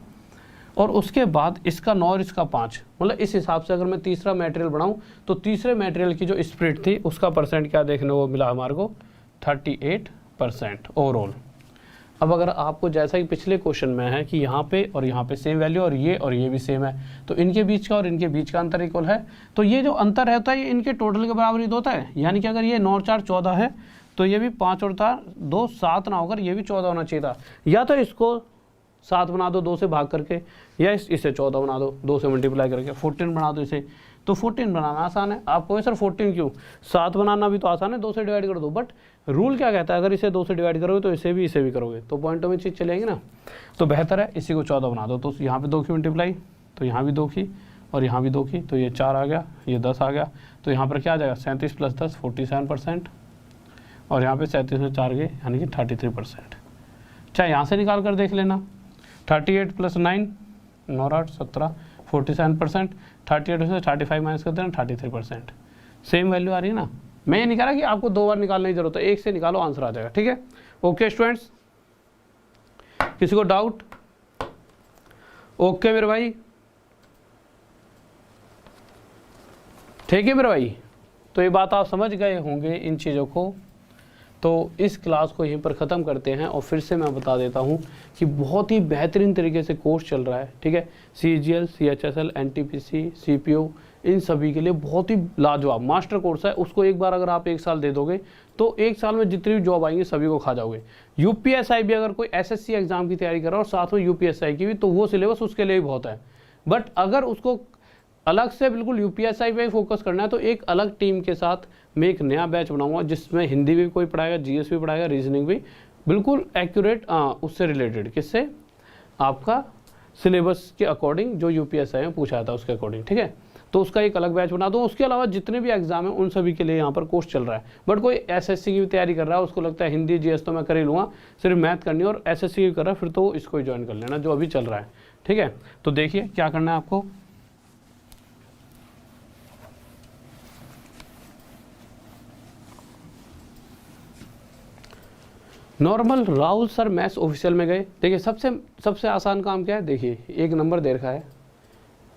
और उसके बाद इसका 9 और इसका 5, मतलब इस हिसाब से अगर मैं तीसरा मटेरियल बनाऊं तो तीसरे मटेरियल की जो स्प्लिट थी उसका परसेंट क्या देखने को मिला हमारे को 38% ओवरऑल। अब अगर आपको जैसा कि पिछले क्वेश्चन में है कि यहाँ पे और यहाँ पे सेम वैल्यू और ये भी सेम है, तो इनके बीच का और इनके बीच का अंतर इक्वल है, तो ये जो अंतर रहता है ये इनके टोटल के बराबर ही होता है। यानी कि अगर ये 9 और 4 14 है तो ये भी 5 और 2 7 ना होकर ये भी 14 होना चाहिए था। या तो इसको 7 बना दो 2 से भाग करके, या इसे 14 बना दो 2 से मल्टीप्लाई करके, 14 बना दो इसे, तो 14 बनाना आसान है। आपको सर 14 क्यों, 7 बनाना भी तो आसान है, 2 से डिवाइड कर दो। बट रूल क्या कहता है, अगर इसे 2 से डिवाइड करोगे तो इसे भी करोगे तो पॉइंटों में चीज़ चलेगी ना। तो बेहतर है इसी को 14 बना दो। तो यहाँ पे 2 की मल्टीप्लाई, तो यहाँ भी 2 की और यहाँ भी 2 की, तो ये 4 आ गया, ये 10 आ गया। तो यहाँ पर क्या आ जाएगा 37 + 10 47%, और यहाँ पे 37 में 4 गए यानी कि 33%। चाहे यहाँ से निकाल कर देख लेना, 38 + 9 9 8 17 47%, 38 से 35 माइनस कर देना 33%, सेम वैल्यू आ रही है ना। मैं ये नहीं कह रहा कि आपको 2 बार निकालने की जरूरत है, एक से निकालो आंसर आ जाएगा, ठीक है। ओके स्टूडेंट्स, किसी को डाउट? ओके मेरे भाई, ठीक है मेरे भाई। तो ये बात आप समझ गए होंगे इन चीज़ों को। तो इस क्लास को यहीं पर ख़त्म करते हैं और फिर से मैं बता देता हूँ कि बहुत ही बेहतरीन तरीके से कोर्स चल रहा है, ठीक है। CGL, CHSL, NTPC, CPO, इन सभी के लिए बहुत ही लाजवाब मास्टर कोर्स है। उसको एक बार अगर आप 1 साल दे दोगे तो 1 साल में जितनी भी जॉब आएंगी सभी को खा जाओगे। UPSI भी अगर कोई SSC एग्जाम की तैयारी कर रहा है और साथ में UPSI की भी, तो वो सिलेबस उसके लिए भी बहुत है। बट अगर उसको अलग से बिल्कुल UPSI पे फोकस करना है तो एक अलग टीम के साथ मैं एक नया बैच बनाऊंगा जिसमें हिंदी भी कोई पढ़ाएगा, GS भी पढ़ाएगा, रीजनिंग भी बिल्कुल एक्यूरेट, उससे रिलेटेड, किससे, आपका सिलेबस के अकॉर्डिंग जो UPSI में पूछा था उसके अकॉर्डिंग, ठीक है। तो उसका एक अलग बैच बना दो। उसके अलावा जितने भी एग्जाम हैं उन सभी के लिए यहाँ पर कोर्स चल रहा है। बट कोई SSC की भी तैयारी कर रहा है, उसको लगता है हिंदी GS तो मैं कर ही लूँगा, सिर्फ मैथ करनी है, और SSC की कर रहा है, फिर तो इसको ही ज्वाइन कर लेना जो अभी चल रहा है, ठीक है। तो देखिए क्या करना है आपको, normal Rahul sir maths official में गए। देखिए सबसे आसान काम क्या है, देखिए एक नंबर दे रखा है,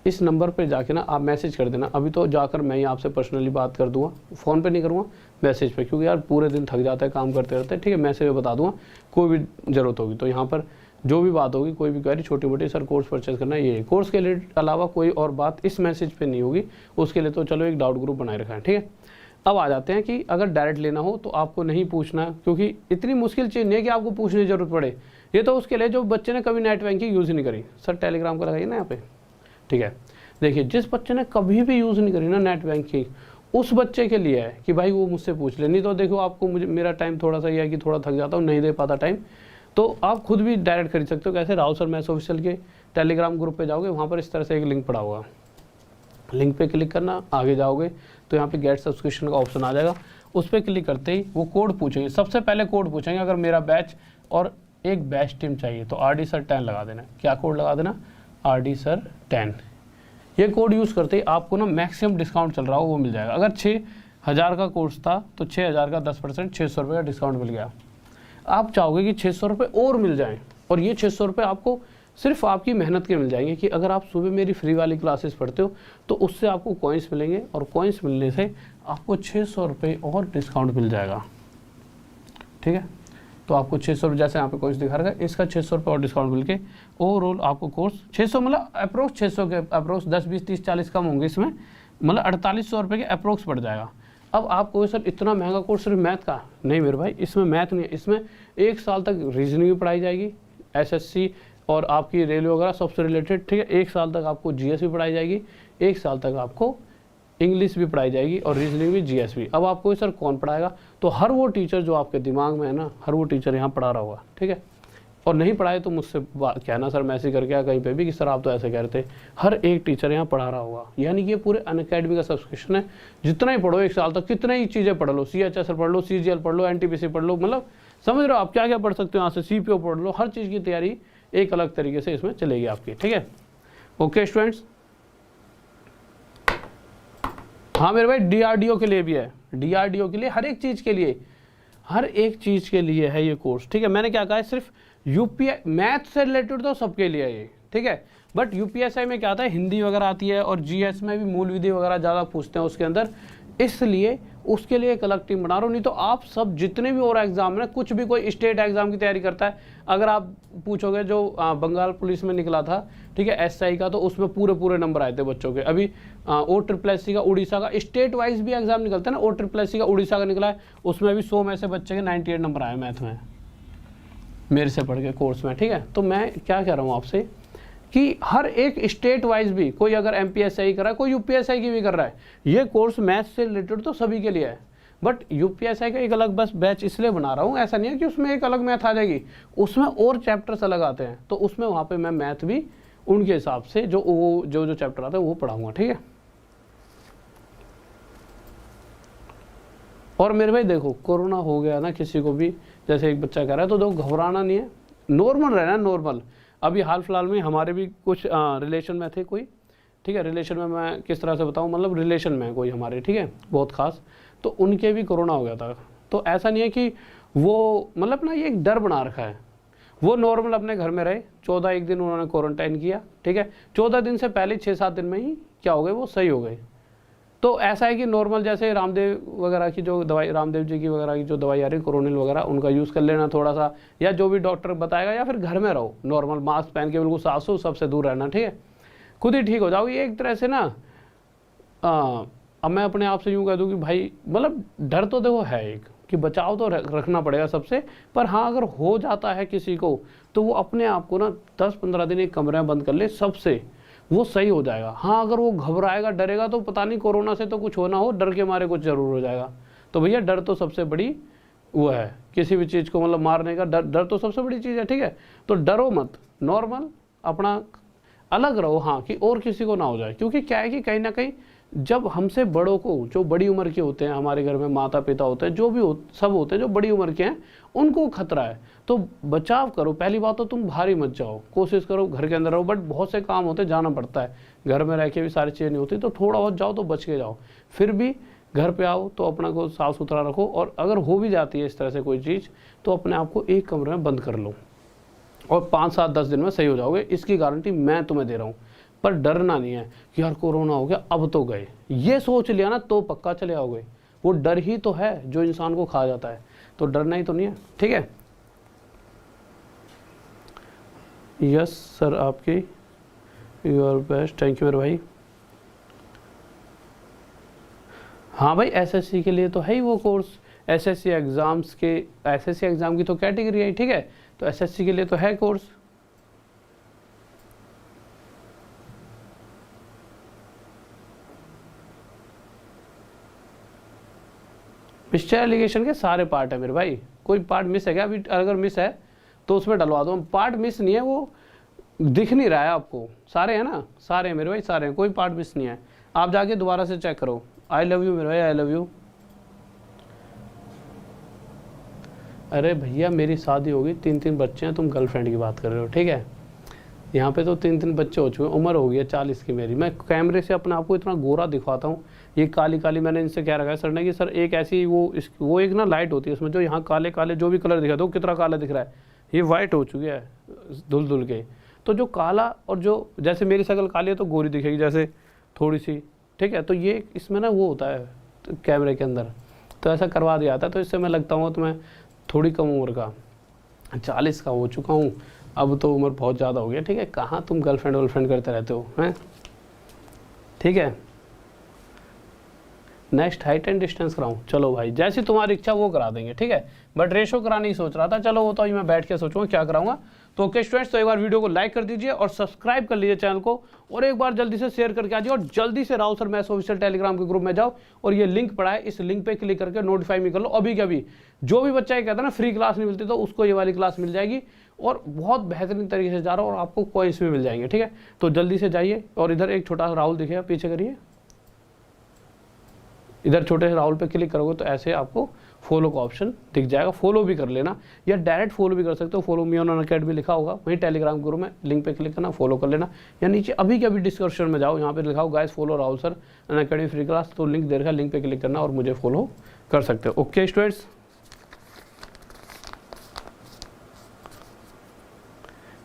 इस नंबर पे जाके ना आप मैसेज कर देना। अभी तो जाकर मैं ही आपसे पर्सनली बात कर दूंगा, फ़ोन पे नहीं करूँगा, मैसेज पे, क्योंकि यार पूरे दिन थक जाता है काम करते रहते, ठीक है। मैसेज पे बता दूंगा, कोई भी ज़रूरत होगी तो यहाँ पर जो भी बात होगी, कोई भी क्वेरी छोटी मोटी, सर कोर्स परचेज करना है, ये कोर्स के लिए अलावा कोई और बात इस मैसेज पर नहीं होगी। उसके लिए तो चलो एक डाउट ग्रुप बनाए रखा है, ठीक है। अब आ जाते हैं कि अगर डायरेक्ट लेना हो तो आपको नहीं पूछना, क्योंकि इतनी मुश्किल चीज़ नहीं है कि आपको पूछने की जरूरत पड़े। ये तो उसके लिए जो बच्चे ने कभी नेट बैंकिंग यूज़ ही नहीं करी। सर टेलीग्राम का लगाइए ना यहाँ पे, ठीक है। देखिए जिस बच्चे ने कभी भी यूज़ नहीं करी ना नेट बैंकिंग, उस बच्चे के लिए है कि भाई वो मुझसे पूछ ले। नहीं तो देखो आपको मेरा टाइम थोड़ा सा ये है कि थोड़ा थक जाता हूँ, नहीं दे पाता टाइम, तो आप खुद भी डायरेक्ट खरीद सकते हो। कैसे, राहुल सर मैथ्स ऑफिशियल के टेलीग्राम ग्रुप पे जाओगे, वहाँ पर इस तरह से एक लिंक पड़ा होगा, लिंक पे क्लिक करना, आगे जाओगे तो यहाँ पे गेट सब्सक्रिप्शन का ऑप्शन आ जाएगा। उस पर क्लिक करते ही वो कोड पूछेंगे, सबसे पहले कोड पूछेंगे। अगर मेरा बैच और एक बैच टीम चाहिए तो RD सर 10 लगा देना। क्या कोड लगा देना, RD सर 10। ये कोड यूज़ करते ही आपको ना मैक्सिमम डिस्काउंट चल रहा हो वो मिल जाएगा। अगर 6000 का कोर्स था तो 6000 का 10% 600 रुपये का डिस्काउंट मिल गया। आप चाहोगे कि 600 रुपये और मिल जाएँ, और ये 600 रुपये आपको सिर्फ आपकी मेहनत के मिल जाएंगे कि अगर आप सुबह मेरी फ्री वाली क्लासेस पढ़ते हो तो उससे आपको कॉइन्स मिलेंगे, और कॉइन्स मिलने से आपको 600 रुपये और डिस्काउंट मिल जाएगा, ठीक है। तो आपको 600 रुपये, जैसे यहाँ पे कॉइन्स दिखा रहा है, इसका 600 रुपये और डिस्काउंट मिल के ओवरऑल आपको कोर्स 600, मतलब अप्रोक्स 600 के अप्रोक्स 10 20 30 40 कम होंगे इसमें, मतलब 4800 रुपये के अप्रोक्स पड़ जाएगा। अब आपको सर इतना महंगा कोर्स सिर्फ मैथ का, नहीं मेरे भाई, इसमें मैथ नहीं है, इसमें 1 साल तक रीजनिंग भी पढ़ाई जाएगी, SSC और आपकी रेलवे वगैरह सबसे रिलेटेड, ठीक है। 1 साल तक आपको GS भी पढ़ाई जाएगी, 1 साल तक आपको इंग्लिश भी पढ़ाई जाएगी और रीजनिंग भी, GS भी। अब आपको सर कौन पढ़ाएगा, तो हर वो टीचर जो आपके दिमाग में है ना, हर वो टीचर यहाँ पढ़ा रहा होगा, ठीक है। और नहीं पढ़ाए तो मुझसे कहना सर मैसेज करके या कहीं पे भी कि सर आप तो ऐसे कह रहे थे, हर एक टीचर यहाँ पढ़ा रहा होगा। यानी कि ये पूरे अनअकैडमी का सब्सक्रिप्शन है। जितना ही पढ़ो 1 साल तक, कितनी ही चीज़ें पढ़ लो, CHSL पढ़ लो, CGL पढ़ लो, NTPC पढ़ लो, मतलब समझ रहे हो आप क्या क्या पढ़ सकते हो यहाँ से, CPO पढ़ लो, हर चीज़ की तैयारी एक अलग तरीके से इसमें चलेगी आपकी, ठीक है। Okay students. हाँ मेरे भाई DRDO के लिए भी है, DRDO के लिए, हर एक चीज़ के लिए, हर एक चीज़ के लिए है ये कोर्स, ठीक है। मैंने क्या कहा है, सिर्फ यूपीआई मैथ से रिलेटेड तो सबके लिए है ये, ठीक है। बट यूपीएसआई में क्या आता है, हिंदी वगैरह आती है और जीएस में भी मूल विधि वगैरह ज़्यादा पूछते हैं उसके अंदर, इसलिए उसके लिए एक अलग टीम बना रहा हूँ। नहीं तो आप सब जितने भी और एग्जाम है, कुछ भी कोई स्टेट एग्जाम की तैयारी करता है, अगर आप पूछोगे जो बंगाल पुलिस में निकला था, ठीक है, एसआई का, तो उसमें पूरे नंबर आए थे बच्चों के। अभी OSSC का उड़ीसा का स्टेट वाइज भी एग्जाम निकलता है ना, OSSC का उड़ीसा का निकला है, उसमें भी 100 में से बच्चे के 98 नंबर आए मैथ में, मेरे से पढ़ के कोर्स में, ठीक है। तो मैं क्या कह रहा हूँ आपसे कि हर एक स्टेट वाइज भी कोई अगर MPSI कर रहा है, कोई UPSI की भी कर रहा है, ये कोर्स मैथ से रिलेटेड तो सभी के लिए है। बट UPSI का एक अलग बस बैच इसलिए बना रहा हूँ, ऐसा नहीं है कि उसमें एक अलग मैथ आ जाएगी, उसमें और चैप्टर्स अलग आते हैं, तो उसमें वहाँ पे मैं मैथ भी उनके हिसाब से जो चैप्टर आता है वो पढ़ाऊँगा, ठीक है। और मेरे भाई देखो, कोरोना हो गया ना किसी को भी, जैसे एक बच्चा कह रहा है, तो देखो घबराना नहीं है, नॉर्मल रहना है, नॉर्मल। अभी हाल फिलहाल में हमारे भी कुछ रिलेशन में थे कोई, ठीक है, रिलेशन में मैं किस तरह से बताऊं, मतलब रिलेशन में कोई हमारे, ठीक है, बहुत खास, तो उनके भी कोरोना हो गया था। तो ऐसा नहीं है कि वो मतलब ना, ये एक डर बना रखा है, वो नॉर्मल अपने घर में रहे, 14 दिन उन्होंने क्वारंटाइन किया, ठीक है, 14 दिन से पहले 6-7 दिन में ही क्या हो गए, वो सही हो गए। तो ऐसा है कि नॉर्मल जैसे रामदेव वगैरह की जो दवाई, रामदेव जी की वगैरह की जो दवाई आ रही है कोरोनिल वगैरह, उनका यूज़ कर लेना थोड़ा सा, या जो भी डॉक्टर बताएगा, या फिर घर में रहो नॉर्मल, मास्क पहन के बिल्कुल साफ सुथरा, सबसे दूर रहना, ठीक है, खुद ही ठीक हो जाओ। ये एक तरह से ना अब मैं अपने आप से यूँ कह दूँ कि भाई मतलब डर तो देखो है एक, कि बचाव तो रखना पड़ेगा सबसे, पर हाँ अगर हो जाता है किसी को, तो वो अपने आप को ना 10-15 दिन एक कमरे में बंद कर ले, सबसे वो सही हो जाएगा। हाँ अगर वो घबराएगा, डरेगा, तो पता नहीं कोरोना से तो कुछ होना हो, डर के मारे कुछ ज़रूर हो जाएगा। तो भैया डर तो सबसे बड़ी वो है, किसी भी चीज़ को मतलब मारने का डर तो सबसे बड़ी चीज़ है, ठीक है। तो डरो मत, नॉर्मल अपना अलग रहो, हाँ, कि और किसी को ना हो जाए। क्योंकि क्या है कि कहीं ना कहीं जब हमसे बड़ों को, जो बड़ी उम्र के होते हैं, हमारे घर में माता पिता होते हैं, जो भी सब होते हैं जो बड़ी उम्र के हैं, उनको खतरा है, तो बचाव करो। पहली बात तो तुम बाहर ही मत जाओ, कोशिश करो घर के अंदर रहो, बट बहुत से काम होते, जाना पड़ता है, घर में रह के भी सारी चीज़ें नहीं होती, तो थोड़ा बहुत जाओ तो बच के जाओ। फिर भी घर पे आओ तो अपना को साफ़ सुथरा रखो, और अगर हो भी जाती है इस तरह से कोई चीज़, तो अपने आप को एक कमरे में बंद कर लो, और 5-7-10 दिन में सही हो जाओगे, इसकी गारंटी मैं तुम्हें दे रहा हूँ। पर डरना नहीं है कि यार कोरोना हो गया अब तो गए, ये सोच लिया ना तो पक्का चले आओगे। वो डर ही तो है जो इंसान को खा जाता है, तो डरना ही तो नहीं है, ठीक है। यस सर, आपकी योर बेस्ट, थैंक यू मेरे भाई। हाँ भाई एसएससी के लिए तो है ही वो कोर्स, एसएससी एग्ज़ाम्स के, एसएससी एग्ज़ाम की तो कैटेगरी है, ठीक है, तो एसएससी के लिए तो है कोर्स। मिस्टर एलिगेशन के सारे पार्ट है मेरे भाई, कोई पार्ट मिस है क्या? अभी अगर मिस है तो उसमें डलवा दो, पार्ट मिस नहीं है, वो दिख नहीं रहा है आपको, सारे हैं ना, सारे हैं मेरे भाई, सारे हैं, कोई पार्ट मिस नहीं है, आप जाके दोबारा से चेक करो। आई लव यू मेरे भाई, आई लव यू। अरे भैया मेरी शादी होगी, 3 बच्चे हैं, तुम गर्लफ्रेंड की बात कर रहे हो, ठीक है, यहाँ पे तो 3 बच्चे हो चुके हैं, उम्र हो गई है 40 की मेरी, मैं कैमरे से अपने आप को इतना गोरा दिखवाता हूँ, ये काली काली, मैंने इनसे कह रखा है सर ने कि सर एक ऐसी वो एक ना लाइट होती है उसमें, जो यहाँ काले काले जो भी कलर दिखा दो, कितना काला दिख रहा है, ये वाइट हो चुकी है धुल धुल के, तो जो काला और जो जैसे मेरी शक्ल काली है तो गोरी दिखेगी जैसे थोड़ी सी, ठीक है, तो ये इसमें ना वो होता है तो कैमरे के अंदर, तो ऐसा करवा दिया था, तो इससे मैं लगता हूँ तो मैं थोड़ी कम उम्र का, 40 का हो चुका हूँ, अब तो उम्र बहुत ज़्यादा हो गया, ठीक है, कहाँ तुम गर्लफ्रेंड करते रहते हो हैं, ठीक है। नेक्स्ट हाइट एंड डिस्टेंस कराऊँ, चलो भाई जैसी तुम्हारी इच्छा वो करा देंगे, ठीक है, बट रेशो कराने ही सोच रहा था, चलो वो तो अभी मैं बैठ के सोचूंगा क्या कराऊंगा। तो ओके स्टूडेंट्स, तो एक बार वीडियो को लाइक कर दीजिए और सब्सक्राइब कर लीजिए चैनल को, और एक बार जल्दी से शेयर करके आ जाइए, और जल्दी से Rao sir maths official Telegram के ग्रुप में जाओ, और ये लिंक पड़ा है, इस लिंक पे क्लिक करके नोटिफाई भी कर लो अभी के अभी। जो भी बच्चा ये कहता है ना फ्री क्लास नहीं मिलती, तो उसको ये वाली क्लास मिल जाएगी, और बहुत बेहतरीन तरीके से जा रहा हूँ, और आपको कॉइंस भी मिल जाएंगे, ठीक है। तो जल्दी से जाइए, और इधर एक छोटा सा राहुल दिखेगा, पीछे करिए, इधर छोटे से राहुल पे क्लिक करोगे तो ऐसे आपको फॉलो का ऑप्शन दिख जाएगा, फॉलो भी कर लेना या डायरेक्ट फॉलो भी कर सकते हो। फॉलो मी ऑन अनअकैडमी लिखा होगा, वहीं टेलीग्राम ग्रुप में लिंक पे क्लिक करना, फॉलो कर लेना, या नीचे अभी के अभी डिस्क्रिप्शन में जाओ, यहाँ पे लिखा हो guys follow Rahul sir Unacademy free class, तो लिंक दे रखा है, लिंक पे क्लिक करना और मुझे फॉलो कर सकते हो। ओके स्टूडेंट्स,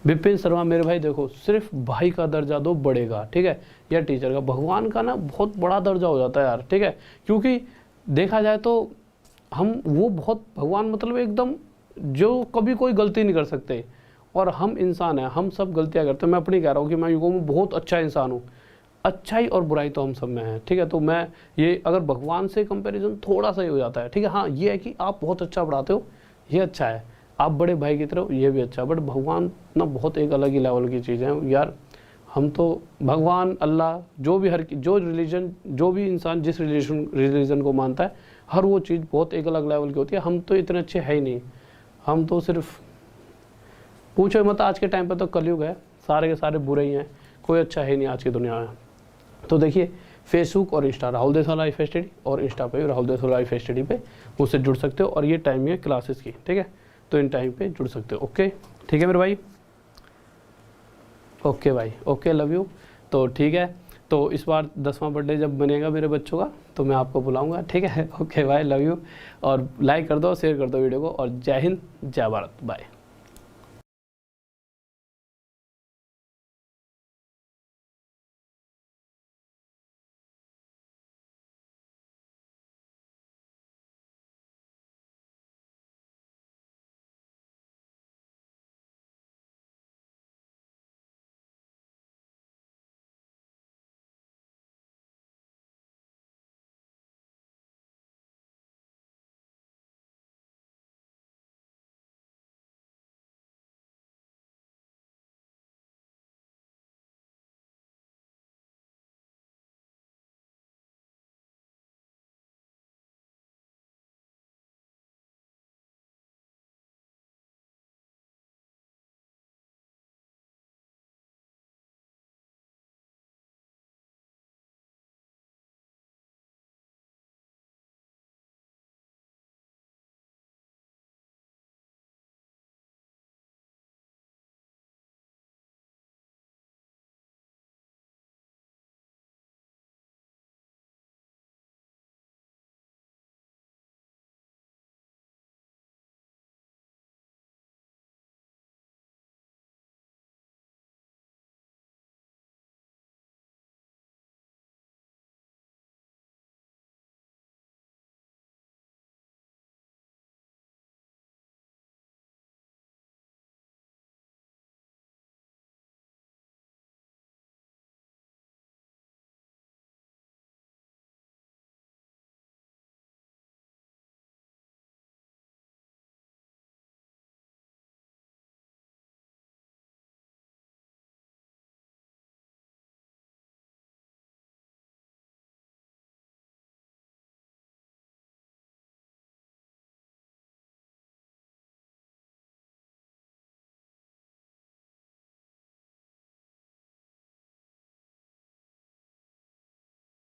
विपिन शर्मा मेरे भाई देखो, सिर्फ भाई का दर्जा दो बढ़ेगा, ठीक है, या टीचर का। भगवान का ना बहुत बड़ा दर्जा हो जाता है यार, ठीक है, क्योंकि देखा जाए तो हम वो बहुत, भगवान मतलब एकदम जो कभी कोई गलती नहीं कर सकते, और हम इंसान हैं, हम सब गलतियां करते हैं। मैं अपनी कह रहा हूँ कि मैं युगों में बहुत अच्छा इंसान हूँ, अच्छाई और बुराई तो हम सब में है, ठीक है। तो मैं ये अगर भगवान से कंपैरिजन थोड़ा सा ही हो जाता है, ठीक है। हाँ ये है कि आप बहुत अच्छा पढ़ाते हो, ये अच्छा है, आप बड़े भाई की तरह हो, ये भी अच्छा है, बट भगवान ना बहुत एक अलग ही लेवल की चीज़ है यार। हम तो भगवान, अल्लाह, जो भी जो रिलीजन, जो भी इंसान जिस रिलीजन को मानता है, हर वो चीज़ बहुत एक अलग लेवल की होती है। हम तो इतने अच्छे है ही नहीं, हम तो सिर्फ पूछो मत, आज के टाइम पे तो कलयुग है, सारे के सारे बुरे ही हैं, कोई अच्छा है नहीं आज की दुनिया में। तो देखिए फेसबुक और Insta Rahul Deswal life study, और इंस्टा पे राहुल देसवाल लाइफ स्टडी पे मुझसे जुड़ सकते हो, और ये टाइम है क्लासेस की, ठीक है, तो इन टाइम पे जुड़ सकते हो। ओके ठीक है मेरे भाई, ओके भाई, ओके लव यू। तो ठीक है, तो इस बार 10वां बर्थडे जब बनेगा मेरे बच्चों का तो मैं आपको बुलाऊंगा, ठीक है। ओके भाई, लव यू, और लाइक कर दो, शेयर कर दो वीडियो को, और जय हिंद जय भारत, बाय।